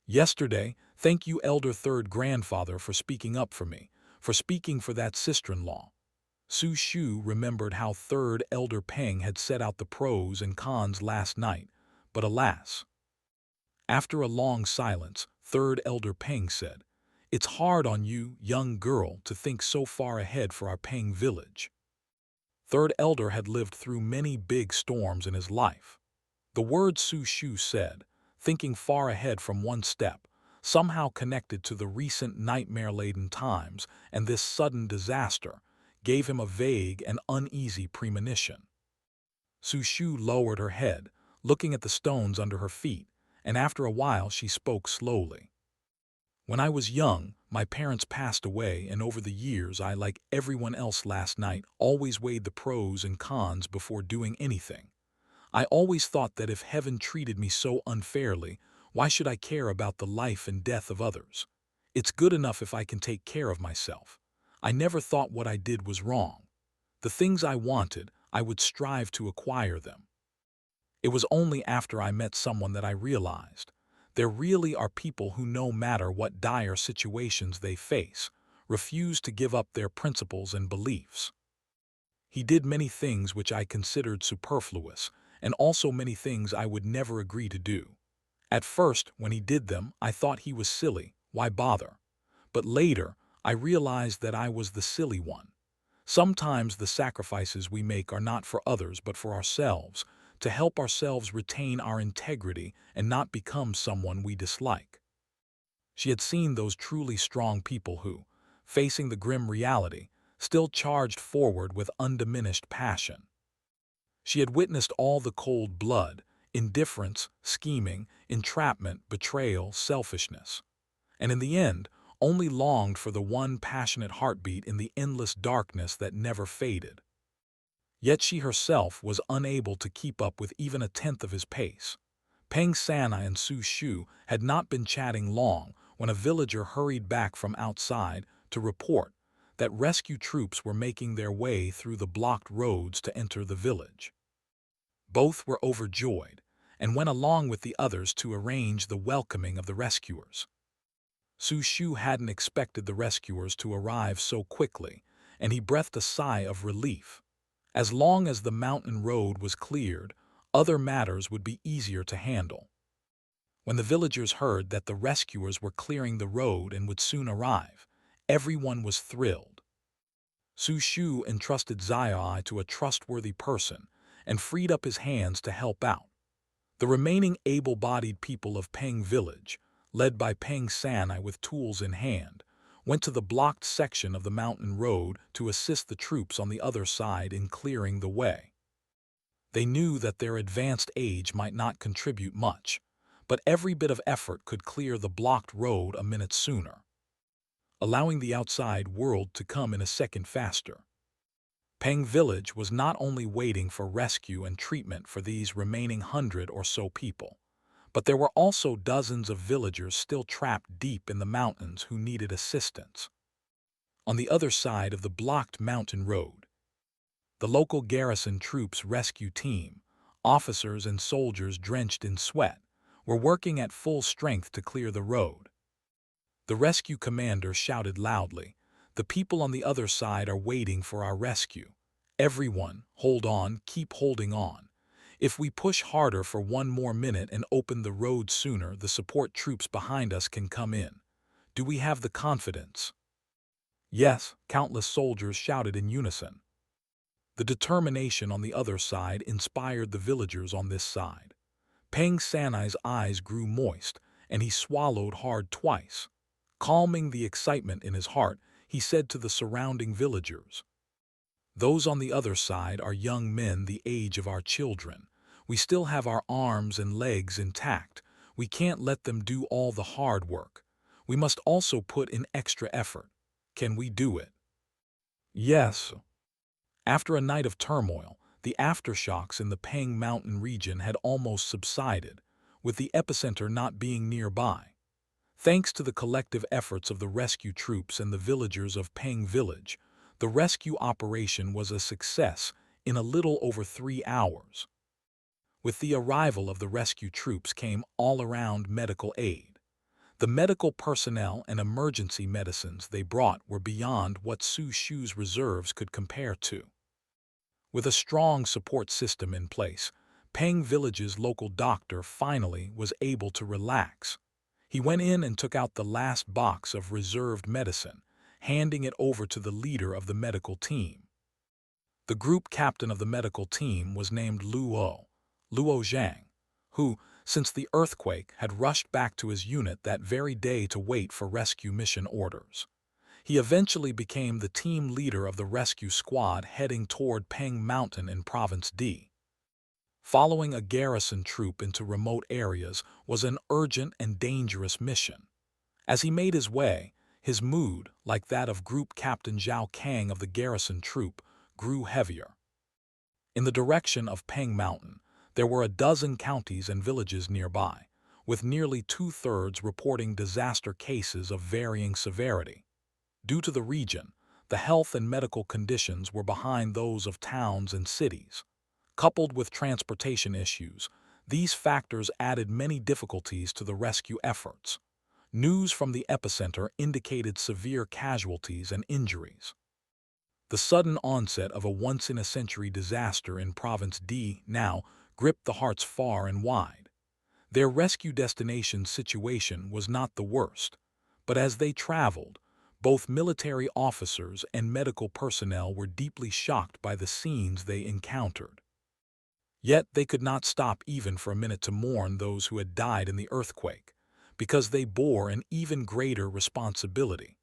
Yesterday, thank you, Elder Third Grandfather, for speaking up for me, for speaking for that sister-in-law. Su Shu remembered how Third Elder Peng had set out the pros and cons last night, but alas. After a long silence, Third Elder Peng said, "It's hard on you, young girl, to think so far ahead for our Peng Village." Third Elder had lived through many big storms in his life. The word Su Shu said, thinking far ahead from one step, somehow connected to the recent nightmare-laden times and this sudden disaster, gave him a vague and uneasy premonition. Su Shu lowered her head, looking at the stones under her feet, and after a while she spoke slowly. "When I was young, my parents passed away, and over the years I, like everyone else last night, always weighed the pros and cons before doing anything. I always thought that if heaven treated me so unfairly, why should I care about the life and death of others? It's good enough if I can take care of myself. I never thought what I did was wrong. The things I wanted, I would strive to acquire them. It was only after I met someone that I realized there really are people who, no matter what dire situations they face, refuse to give up their principles and beliefs. He did many things which I considered superfluous, and also many things I would never agree to do. At first, when he did them, I thought he was silly, why bother? But later, I realized that I was the silly one. Sometimes the sacrifices we make are not for others but for ourselves, to help ourselves retain our integrity and not become someone we dislike." She had seen those truly strong people who, facing the grim reality, still charged forward with undiminished passion. She had witnessed all the cold blood, indifference, scheming, entrapment, betrayal, selfishness. And in the end, only longed for the one passionate heartbeat in the endless darkness that never faded. Yet she herself was unable to keep up with even a tenth of his pace. Peng Sanai and Su Shu had not been chatting long when a villager hurried back from outside to report that rescue troops were making their way through the blocked roads to enter the village. Both were overjoyed and went along with the others to arrange the welcoming of the rescuers. Su Shu hadn't expected the rescuers to arrive so quickly, and he breathed a sigh of relief. As long as the mountain road was cleared, other matters would be easier to handle. When the villagers heard that the rescuers were clearing the road and would soon arrive, everyone was thrilled. Su Shu entrusted Zai to a trustworthy person and freed up his hands to help out. The remaining able-bodied people of Peng Village, led by Peng Sanai with tools in hand, went to the blocked section of the mountain road to assist the troops on the other side in clearing the way. They knew that their advanced age might not contribute much, but every bit of effort could clear the blocked road a minute sooner, allowing the outside world to come in a second faster. Peng Village was not only waiting for rescue and treatment for these remaining 100 or so people, but there were also dozens of villagers still trapped deep in the mountains who needed assistance. On the other side of the blocked mountain road, the local garrison troops rescue team, officers and soldiers drenched in sweat, were working at full strength to clear the road. The rescue commander shouted loudly, "The people on the other side are waiting for our rescue. Everyone, hold on, keep holding on. If we push harder for one more minute and open the road sooner, the support troops behind us can come in. Do we have the confidence?" "Yes," countless soldiers shouted in unison. The determination on the other side inspired the villagers on this side. Peng Sanai's eyes grew moist, and he swallowed hard twice. Calming the excitement in his heart, he said to the surrounding villagers, "Those on the other side are young men the age of our children. We still have our arms and legs intact. We can't let them do all the hard work. We must also put in extra effort. Can we do it?" "Yes." After a night of turmoil, the aftershocks in the Peng Mountain region had almost subsided, with the epicenter not being nearby. Thanks to the collective efforts of the rescue troops and the villagers of Peng Village, the rescue operation was a success in a little over 3 hours. With the arrival of the rescue troops came all-around medical aid. The medical personnel and emergency medicines they brought were beyond what Su Shu's reserves could compare to. With a strong support system in place, Peng Village's local doctor finally was able to relax. He went in and took out the last box of reserved medicine, handing it over to the leader of the medical team. The group captain of the medical team was named Luo Zhang, who, since the earthquake, had rushed back to his unit that very day to wait for rescue mission orders. He eventually became the team leader of the rescue squad heading toward Peng Mountain in Province D. Following a garrison troop into remote areas was an urgent and dangerous mission. As he made his way, his mood, like that of Group Captain Zhao Kang of the garrison troop, grew heavier. In the direction of Peng Mountain, there were a dozen counties and villages nearby, with nearly 2/3 reporting disaster cases of varying severity. Due to the region, the health and medical conditions were behind those of towns and cities. Coupled with transportation issues, these factors added many difficulties to the rescue efforts. News from the epicenter indicated severe casualties and injuries. The sudden onset of a once-in-a-century disaster in Province D now gripped the hearts far and wide. Their rescue destination's situation was not the worst, but as they traveled, both military officers and medical personnel were deeply shocked by the scenes they encountered. Yet they could not stop even for a minute to mourn those who had died in the earthquake, because they bore an even greater responsibility.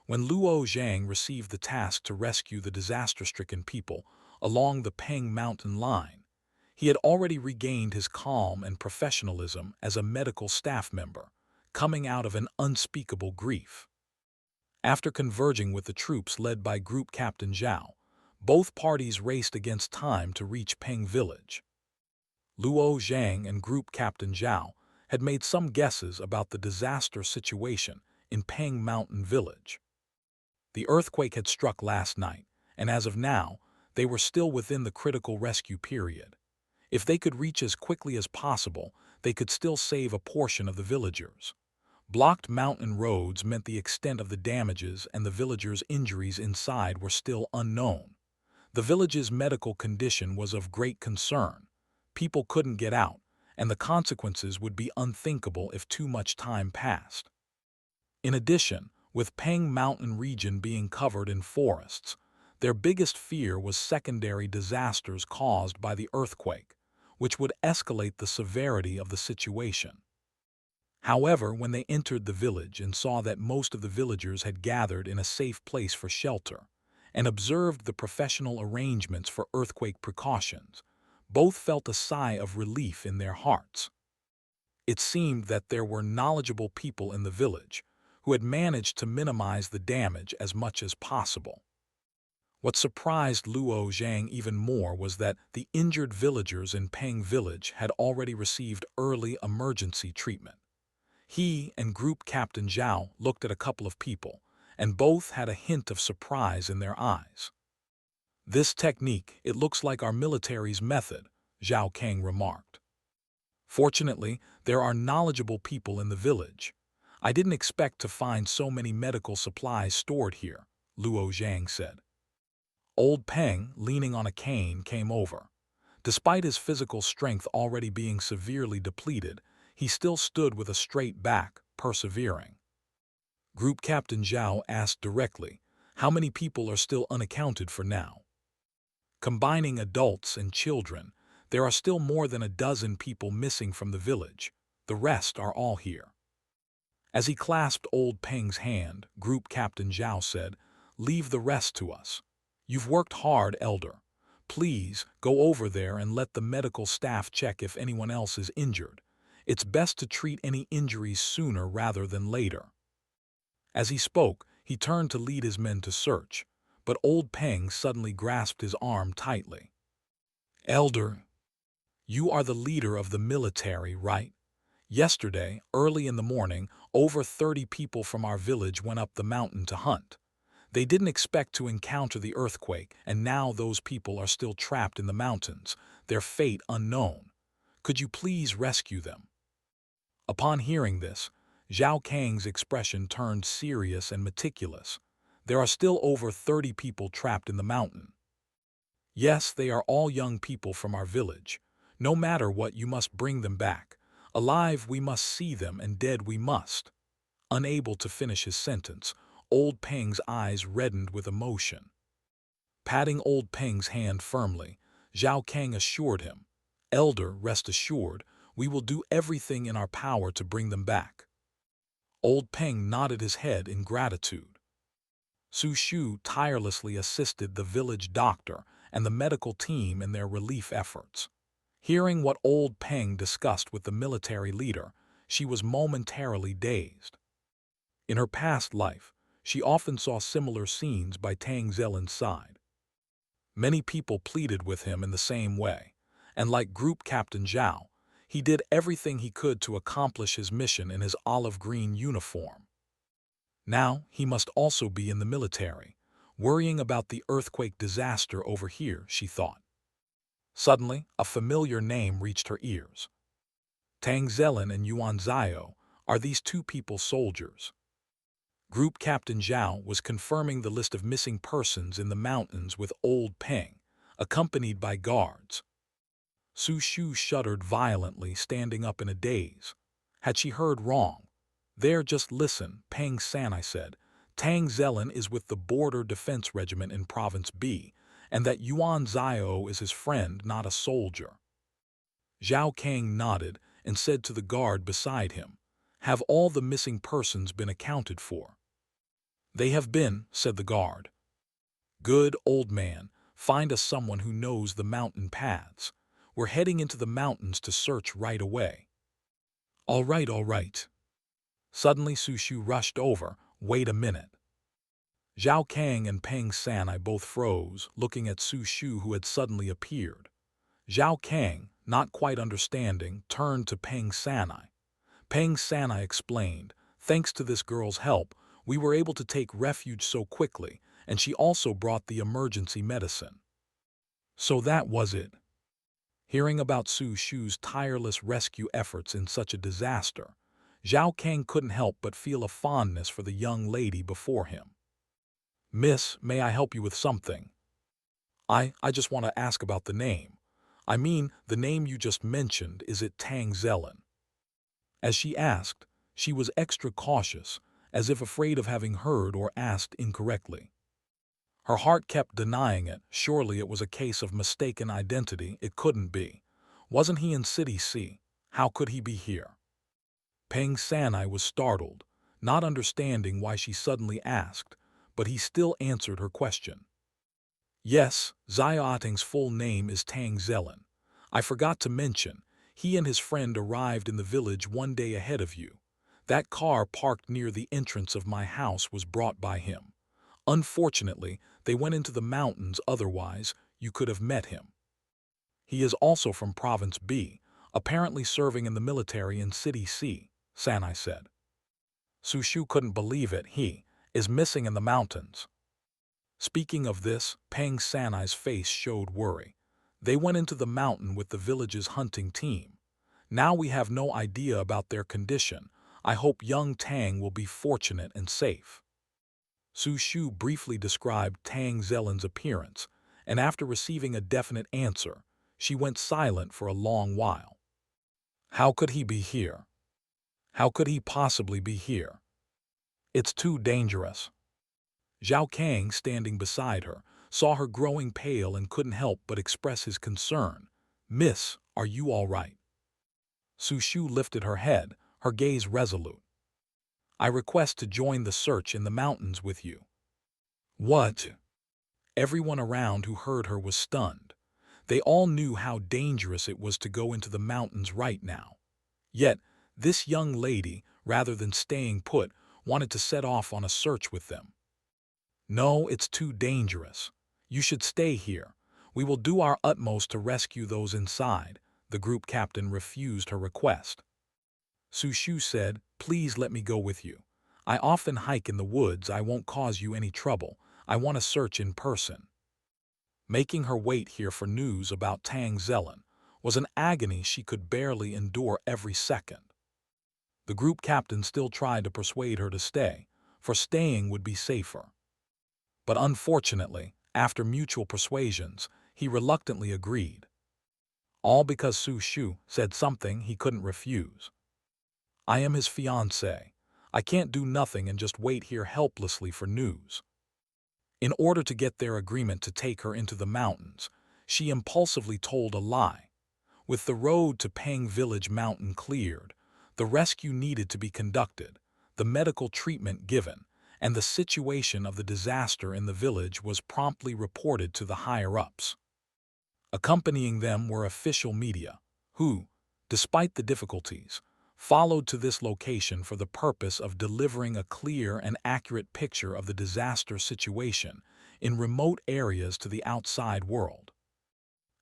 When Luo Zhang received the task to rescue the disaster-stricken people along the Peng Mountain line, he had already regained his calm and professionalism as a medical staff member, coming out of an unspeakable grief. After converging with the troops led by Group Captain Zhao, both parties raced against time to reach Peng Village. Luo Zhang and Group Captain Zhao had made some guesses about the disaster situation in Peng Mountain Village. The earthquake had struck last night, and as of now, they were still within the critical rescue period. If they could reach as quickly as possible, they could still save a portion of the villagers. Blocked mountain roads meant the extent of the damages and the villagers' injuries inside were still unknown. The village's medical condition was of great concern. People couldn't get out, and the consequences would be unthinkable if too much time passed. In addition, with Peng Mountain region being covered in forests, their biggest fear was secondary disasters caused by the earthquake, which would escalate the severity of the situation. However, when they entered the village and saw that most of the villagers had gathered in a safe place for shelter, and observed the professional arrangements for earthquake precautions, both felt a sigh of relief in their hearts. It seemed that there were knowledgeable people in the village who had managed to minimize the damage as much as possible. What surprised Luo Zhang even more was that the injured villagers in Peng Village had already received early emergency treatment. He and Group Captain Zhao looked at a couple of people, and both had a hint of surprise in their eyes. "This technique, it looks like our military's method," Zhao Kang remarked. "Fortunately, there are knowledgeable people in the village. I didn't expect to find so many medical supplies stored here," Luo Zhang said. Old Peng, leaning on a cane, came over. Despite his physical strength already being severely depleted, he still stood with a straight back, persevering. Group Captain Zhao asked directly, "How many people are still unaccounted for now?" "Combining adults and children, there are still more than a dozen people missing from the village. The rest are all here." As he clasped Old Peng's hand, Group Captain Zhao said, "Leave the rest to us. You've worked hard, Elder. Please, go over there and let the medical staff check if anyone else is injured. It's best to treat any injuries sooner rather than later." As he spoke, he turned to lead his men to search, but Old Peng suddenly grasped his arm tightly. "Elder, you are the leader of the military, right? Yesterday, early in the morning, over 30 people from our village went up the mountain to hunt. They didn't expect to encounter the earthquake, and now those people are still trapped in the mountains, their fate unknown. Could you please rescue them?" Upon hearing this, Zhao Kang's expression turned serious and meticulous. "There are still over 30 people trapped in the mountain. Yes, they are all young people from our village. No matter what, you must bring them back. Alive we must see them, and dead we must." Unable to finish his sentence, Old Peng's eyes reddened with emotion. Patting Old Peng's hand firmly, Zhao Kang assured him, "Elder, rest assured, we will do everything in our power to bring them back." Old Peng nodded his head in gratitude. Su Shu tirelessly assisted the village doctor and the medical team in their relief efforts. Hearing what Old Peng discussed with the military leader, she was momentarily dazed. In her past life, she often saw similar scenes by Tang Zelin's side. Many people pleaded with him in the same way, and like Group Captain Zhao, he did everything he could to accomplish his mission in his olive-green uniform. Now he must also be in the military, worrying about the earthquake disaster over here, she thought. Suddenly, a familiar name reached her ears. Tang Zelin and Yuan Zio, are these two people soldiers? Group Captain Zhao was confirming the list of missing persons in the mountains with Old Peng, accompanied by guards. Su Shu shuddered violently, standing up in a daze. Had she heard wrong? "There, just listen, Peng San," I said. "Tang Zelin is with the Border Defense Regiment in Province B, and that Yuan Zio is his friend, not a soldier." Zhao Kang nodded and said to the guard beside him, "Have all the missing persons been accounted for?" "They have been," said the guard. "Good, old man. Find us someone who knows the mountain paths. We're heading into the mountains to search right away." All right. Suddenly Su Shu rushed over. "Wait a minute. Zhao Kang and Peng Sanai both froze, looking at Su Shu who had suddenly appeared. Zhao Kang, not quite understanding, turned to Peng Sanai. Peng Sanai explained, "Thanks to this girl's help, we were able to take refuge so quickly, and she also brought the emergency medicine." So that was it. Hearing about Su Shu's tireless rescue efforts in such a disaster, Zhao Kang couldn't help but feel a fondness for the young lady before him. "Miss, may I help you with something?" I just want to ask about the name. I mean, the name you just mentioned, is it Tang Zelen?" As she asked, she was extra cautious, as if afraid of having heard or asked incorrectly. Her heart kept denying it. Surely it was a case of mistaken identity. It couldn't be. Wasn't he in City C? How could he be here? Peng Sanai was startled, not understanding why she suddenly asked, but he still answered her question. "Yes, Xiaoting's full name is Tang Zelen. I forgot to mention, he and his friend arrived in the village one day ahead of you. That car parked near the entrance of my house was brought by him. Unfortunately, they went into the mountains, otherwise you could have met him. He is also from Province B, apparently serving in the military in City C," Sanai said. Su Shu couldn't believe it. "He is missing in the mountains." Speaking of this, Peng Sanai's face showed worry. "They went into the mountain with the village's hunting team. Now we have no idea about their condition. I hope young Tang will be fortunate and safe." Su Shu briefly described Tang Zelen's appearance, and after receiving a definite answer, she went silent for a long while. How could he be here? How could he possibly be here? It's too dangerous. Zhao Kang, standing beside her, saw her growing pale and couldn't help but express his concern. "Miss, are you all right?" Su Shu lifted her head, her gaze resolute. "I request to join the search in the mountains with you." "What?" Everyone around who heard her was stunned. They all knew how dangerous it was to go into the mountains right now. Yet, this young lady, rather than staying put, wanted to set off on a search with them. "No, it's too dangerous. You should stay here. We will do our utmost to rescue those inside." The group captain refused her request. Su Shu said, "Please let me go with you. I often hike in the woods. I won't cause you any trouble. I want to search in person." Making her wait here for news about Tang Zelen was an agony she could barely endure every second. The group captain still tried to persuade her to stay, for staying would be safer. But unfortunately, after mutual persuasions, he reluctantly agreed. All because Su Shu said something he couldn't refuse. "I am his fiancé. I can't do nothing and just wait here helplessly for news." In order to get their agreement to take her into the mountains, she impulsively told a lie. With the road to Peng Village Mountain cleared, the rescue needed to be conducted, the medical treatment given, and the situation of the disaster in the village was promptly reported to the higher-ups. Accompanying them were official media, who, despite the difficulties, followed to this location for the purpose of delivering a clear and accurate picture of the disaster situation in remote areas to the outside world.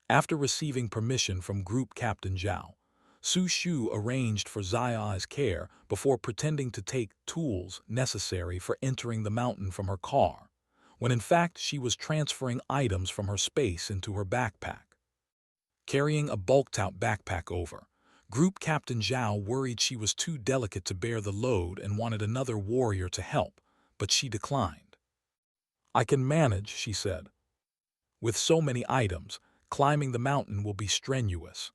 After receiving permission from Group Captain Zhao, Su Shu arranged for Xia's care before pretending to take tools necessary for entering the mountain from her car, when in fact she was transferring items from her space into her backpack. Carrying a bulked-out backpack over, Group Captain Zhao worried she was too delicate to bear the load and wanted another warrior to help, but she declined. "I can manage," she said. "With so many items, climbing the mountain will be strenuous."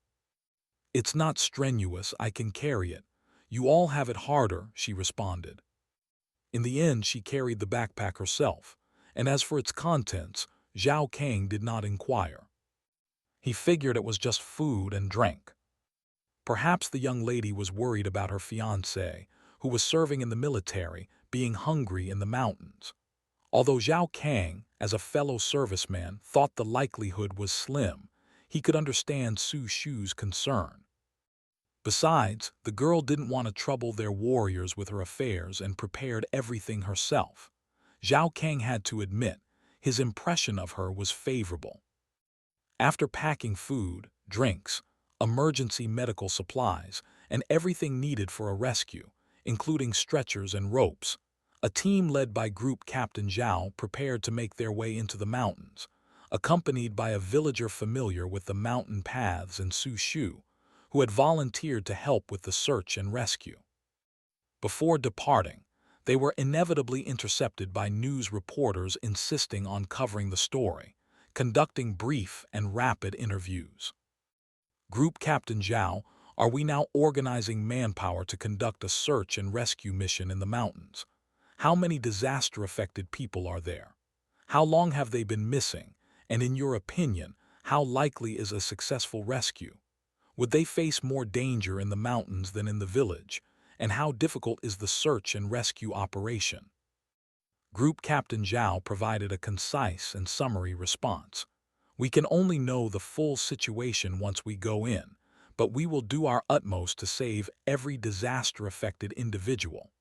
"It's not strenuous, I can carry it. You all have it harder," she responded. In the end, she carried the backpack herself, and as for its contents, Zhao Kang did not inquire. He figured it was just food and drink. Perhaps the young lady was worried about her fiancé, who was serving in the military, being hungry in the mountains. Although Zhao Kang, as a fellow serviceman, thought the likelihood was slim, he could understand Su Shu's concern. Besides, the girl didn't want to trouble their warriors with her affairs and prepared everything herself. Zhao Kang had to admit his impression of her was favorable. After packing food, drinks, emergency medical supplies, and everything needed for a rescue, including stretchers and ropes, a team led by Group Captain Zhao prepared to make their way into the mountains, accompanied by a villager familiar with the mountain paths and Su Shu, who had volunteered to help with the search and rescue. Before departing, they were inevitably intercepted by news reporters insisting on covering the story, conducting brief and rapid interviews. Group Captain Zhao, are we now organizing manpower to conduct a search and rescue mission in the mountains? How many disaster-affected people are there? How long have they been missing? And in your opinion, how likely is a successful rescue? Would they face more danger in the mountains than in the village? And how difficult is the search and rescue operation? Group Captain Zhao provided a concise and summary response. We can only know the full situation once we go in, but we will do our utmost to save every disaster-affected individual.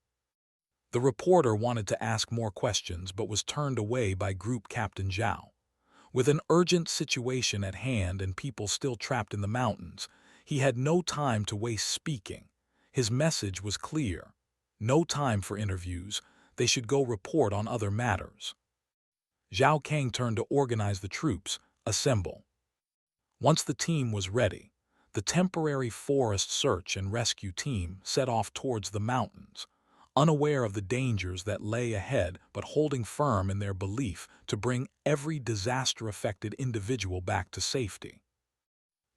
The reporter wanted to ask more questions but was turned away by Group Captain Zhao. With an urgent situation at hand and people still trapped in the mountains, he had no time to waste speaking. His message was clear. No time for interviews. They should go report on other matters. Zhao Kang turned to organize the troops. Assemble. Once the team was ready, the temporary forest search and rescue team set off towards the mountains, unaware of the dangers that lay ahead but holding firm in their belief to bring every disaster-affected individual back to safety.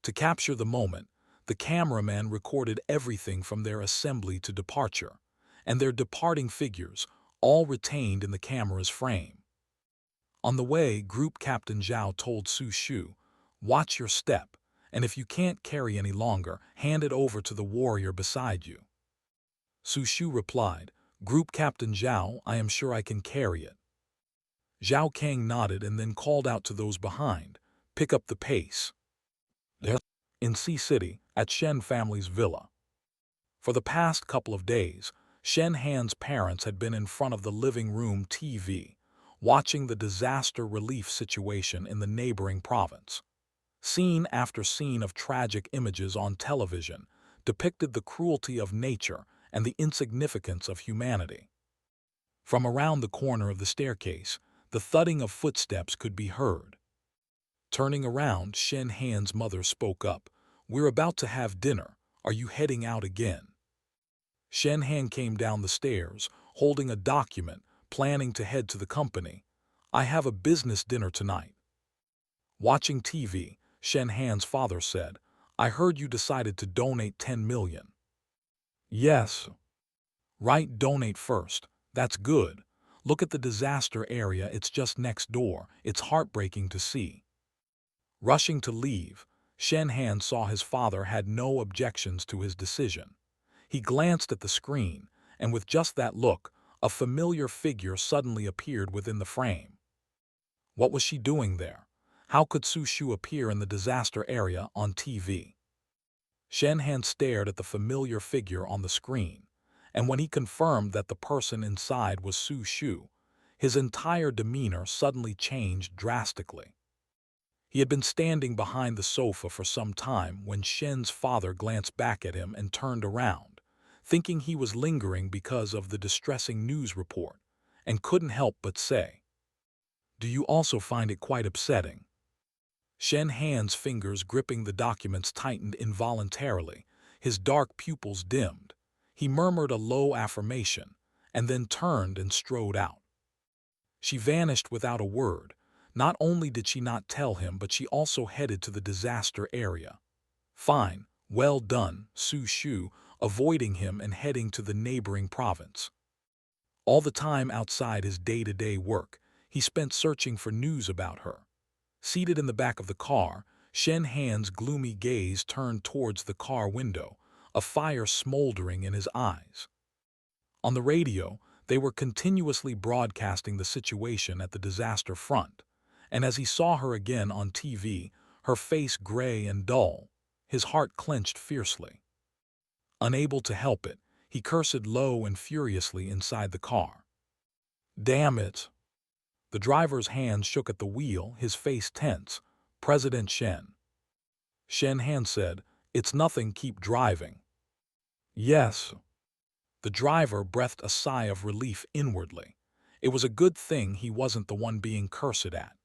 To capture the moment, the cameraman recorded everything from their assembly to departure, and their departing figures, all retained in the camera's frame. On the way, Group Captain Zhao told Su Shu, "Watch your step, and if you can't carry any longer, hand it over to the warrior beside you." Su Shu replied, "Group Captain Zhao, I am sure I can carry it." Zhao Kang nodded and then called out to those behind, "Pick up the pace." There, in Sea City, at Shen family's villa. For the past couple of days, Shen Han's parents had been in front of the living room TV, watching the disaster relief situation in the neighboring province. Scene after scene of tragic images on television depicted the cruelty of nature and the insignificance of humanity. From around the corner of the staircase, the thudding of footsteps could be heard. Turning around, Shen Han's mother spoke up, "We're about to have dinner. Are you heading out again?" Shen Han came down the stairs, holding a document, planning to head to the company. "I have a business dinner tonight." Watching TV, Shen Han's father said, "I heard you decided to donate 10 million. Yes. Right, donate first. That's good. Look at the disaster area, it's just next door. It's heartbreaking to see." Rushing to leave, Shen Han saw his father had no objections to his decision. He glanced at the screen, and with just that look, a familiar figure suddenly appeared within the frame. What was she doing there? How could Su Shu appear in the disaster area on TV? Shen Han stared at the familiar figure on the screen, and when he confirmed that the person inside was Su Shu, his entire demeanor suddenly changed drastically. He had been standing behind the sofa for some time when Shen's father glanced back at him and turned around, thinking he was lingering because of the distressing news report, and couldn't help but say, "Do you also find it quite upsetting?" Shen Han's fingers gripping the documents tightened involuntarily, his dark pupils dimmed. He murmured a low affirmation, and then turned and strode out. She vanished without a word. Not only did she not tell him, but she also headed to the disaster area. "Fine, well done," Su Shu, avoiding him and heading to the neighboring province. All the time outside his day-to-day work, he spent searching for news about her. Seated in the back of the car, Shen Han's gloomy gaze turned towards the car window, a fire smoldering in his eyes. On the radio, they were continuously broadcasting the situation at the disaster front, and as he saw her again on TV, her face gray and dull, his heart clenched fiercely. Unable to help it, he cursed low and furiously inside the car. Damn it! The driver's hand shook at the wheel, his face tense. President Shen. Shen Han said, "It's nothing, keep driving." Yes. The driver breathed a sigh of relief inwardly. It was a good thing he wasn't the one being cursed at.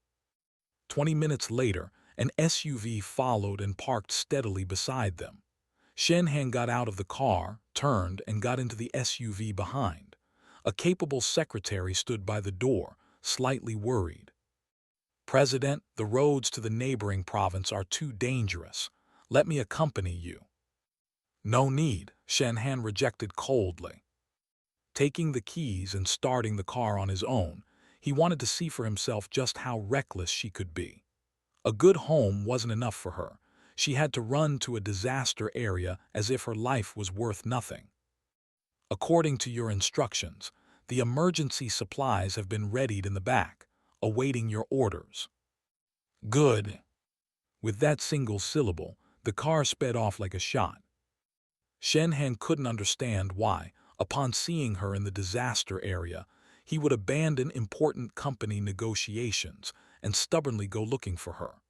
20 minutes later, an SUV followed and parked steadily beside them. Shen Han got out of the car, turned, and got into the SUV behind. A capable secretary stood by the door, slightly worried. "President, the roads to the neighboring province are too dangerous. Let me accompany you." "No need," Shen Han rejected coldly. Taking the keys and starting the car on his own, he wanted to see for himself just how reckless she could be. A good home wasn't enough for her. She had to run to a disaster area as if her life was worth nothing. "According to your instructions, the emergency supplies have been readied in the back, awaiting your orders." "Good." With that single syllable, the car sped off like a shot. Shen Han couldn't understand why, upon seeing her in the disaster area, he would abandon important company negotiations and stubbornly go looking for her.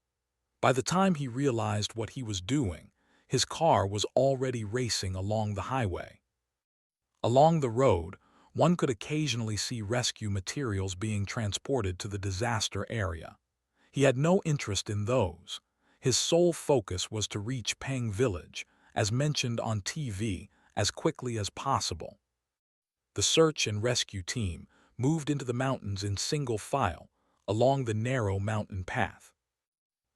By the time he realized what he was doing, his car was already racing along the highway. Along the road, one could occasionally see rescue materials being transported to the disaster area. He had no interest in those. His sole focus was to reach Peng Village, as mentioned on TV, as quickly as possible. The search and rescue team moved into the mountains in single file, along the narrow mountain path.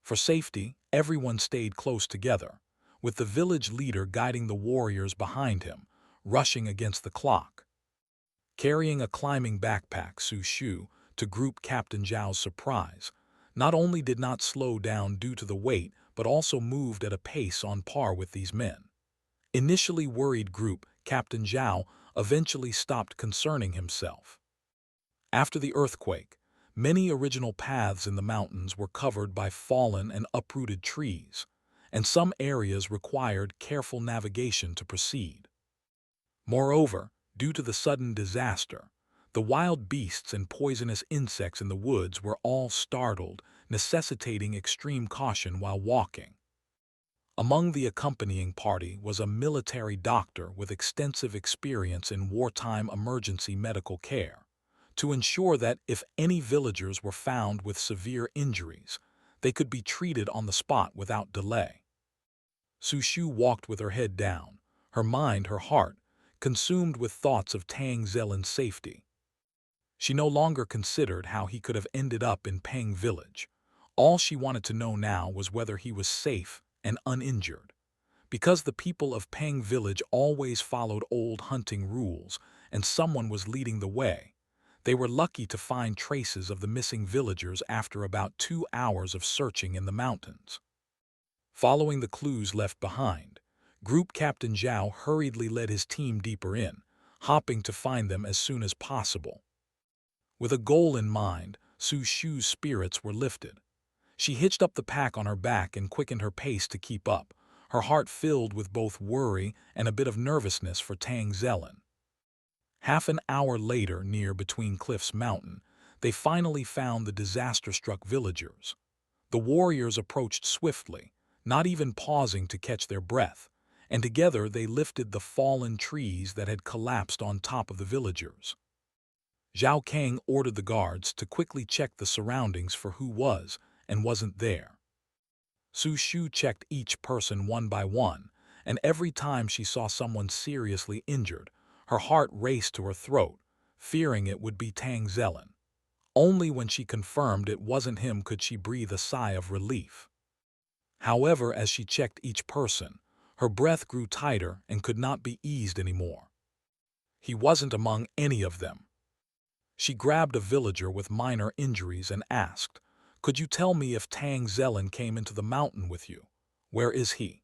For safety, everyone stayed close together, with the village leader guiding the warriors behind him, rushing against the clock. Carrying a climbing backpack, Su Shu, to Group Captain Zhao's surprise, not only did not slow down due to the weight, but also moved at a pace on par with these men. Initially worried Group Captain Zhao eventually stopped concerning himself. After the earthquake, many original paths in the mountains were covered by fallen and uprooted trees, and some areas required careful navigation to proceed. Moreover, due to the sudden disaster, the wild beasts and poisonous insects in the woods were all startled, necessitating extreme caution while walking. Among the accompanying party was a military doctor with extensive experience in wartime emergency medical care, to ensure that if any villagers were found with severe injuries, they could be treated on the spot without delay. Su Shu walked with her head down, her mind, her heart, consumed with thoughts of Tang Zelin's safety. She no longer considered how he could have ended up in Peng Village. All she wanted to know now was whether he was safe and uninjured. Because the people of Peng Village always followed old hunting rules and someone was leading the way, they were lucky to find traces of the missing villagers after about 2 hours of searching in the mountains. Following the clues left behind, Group Captain Zhao hurriedly led his team deeper in, hoping to find them as soon as possible. With a goal in mind, Su Shu's spirits were lifted. She hitched up the pack on her back and quickened her pace to keep up, her heart filled with both worry and a bit of nervousness for Tang Zelin. Half an hour later, near Between Cliffs Mountain, they finally found the disaster-struck villagers. The warriors approached swiftly, not even pausing to catch their breath, and together they lifted the fallen trees that had collapsed on top of the villagers. Zhao Kang ordered the guards to quickly check the surroundings for who was and wasn't there. Su Shu checked each person one by one, and every time she saw someone seriously injured, her heart raced to her throat, fearing it would be Tang Zelin. Only when she confirmed it wasn't him could she breathe a sigh of relief. However, as she checked each person, her breath grew tighter and could not be eased anymore. He wasn't among any of them. She grabbed a villager with minor injuries and asked, "Could you tell me if Tang Zelin came into the mountain with you? Where is he?"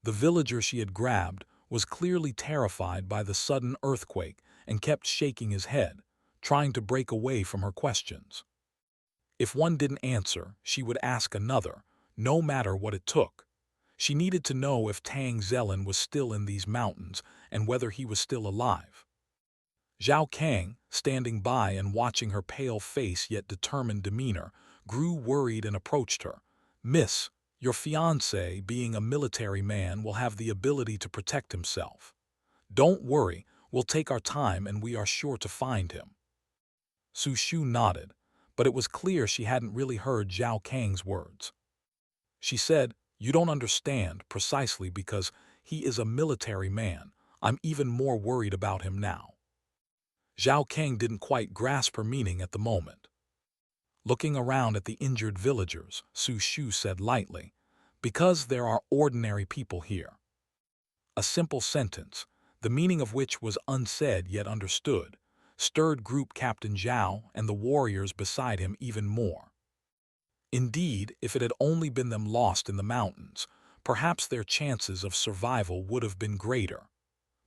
The villager she had grabbed was clearly terrified by the sudden earthquake and kept shaking his head, trying to break away from her questions. If one didn't answer, she would ask another, no matter what it took. She needed to know if Tang Zelin was still in these mountains and whether he was still alive. Zhao Kang, standing by and watching her pale face yet determined demeanor, grew worried and approached her. "Miss, your fiancé, being a military man, will have the ability to protect himself. Don't worry, we'll take our time and we are sure to find him." Su Shu nodded, but it was clear she hadn't really heard Zhao Kang's words. She said, "You don't understand, precisely because he is a military man. I'm even more worried about him now." Zhao Kang didn't quite grasp her meaning at the moment. Looking around at the injured villagers, Su Shu said lightly, "Because there are ordinary people here." A simple sentence, the meaning of which was unsaid yet understood, stirred Group Captain Zhao and the warriors beside him even more. Indeed, if it had only been them lost in the mountains, perhaps their chances of survival would have been greater.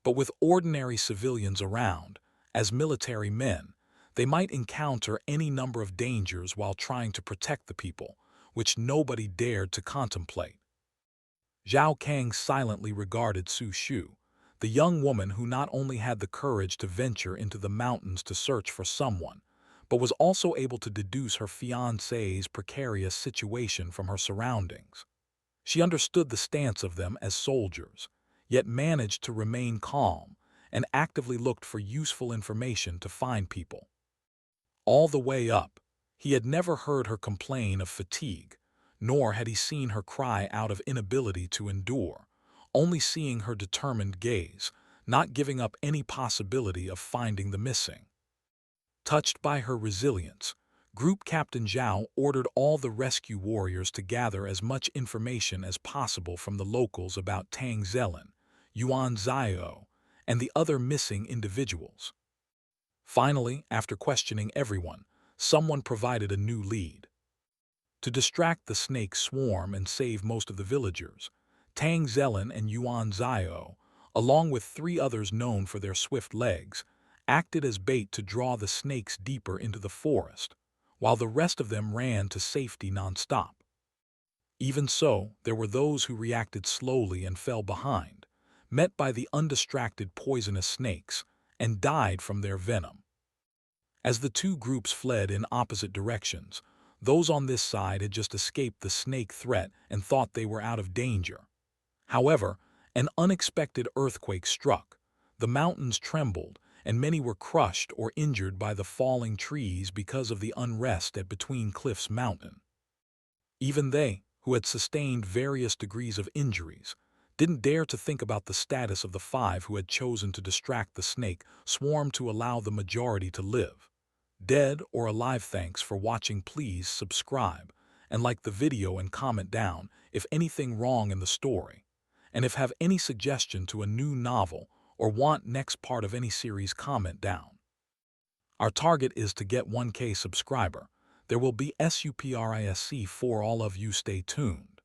But with ordinary civilians around, as military men, they might encounter any number of dangers while trying to protect the people, which nobody dared to contemplate. Zhao Kang silently regarded Su Shu, the young woman who not only had the courage to venture into the mountains to search for someone, but was also able to deduce her fiancé's precarious situation from her surroundings. She understood the stance of them as soldiers, yet managed to remain calm and actively looked for useful information to find people. All the way up, he had never heard her complain of fatigue, nor had he seen her cry out of inability to endure, only seeing her determined gaze, not giving up any possibility of finding the missing. Touched by her resilience, Group Captain Zhao ordered all the rescue warriors to gather as much information as possible from the locals about Tang Zelen, Yuan Zio, and the other missing individuals. Finally, after questioning everyone, someone provided a new lead. To distract the snake swarm and save most of the villagers, Tang Zelen and Yuan Zio, along with 3 others known for their swift legs, acted as bait to draw the snakes deeper into the forest, while the rest of them ran to safety nonstop. Even so, there were those who reacted slowly and fell behind, met by the undistracted poisonous snakes, and died from their venom. As the 2 groups fled in opposite directions, those on this side had just escaped the snake threat and thought they were out of danger. However, an unexpected earthquake struck, the mountains trembled, and many were crushed or injured by the falling trees because of the unrest at Between Cliffs Mountain. Even they, who had sustained various degrees of injuries, didn't dare to think about the status of the 5 who had chosen to distract the snake swarm to allow the majority to live. Dead or alive, thanks for watching. Please subscribe and like the video and comment down if anything wrong in the story. And if have any suggestion to a new novel or want next part of any series, comment down. Our target is to get 1K subscriber. There will be SUPRISC for all of you. Stay tuned.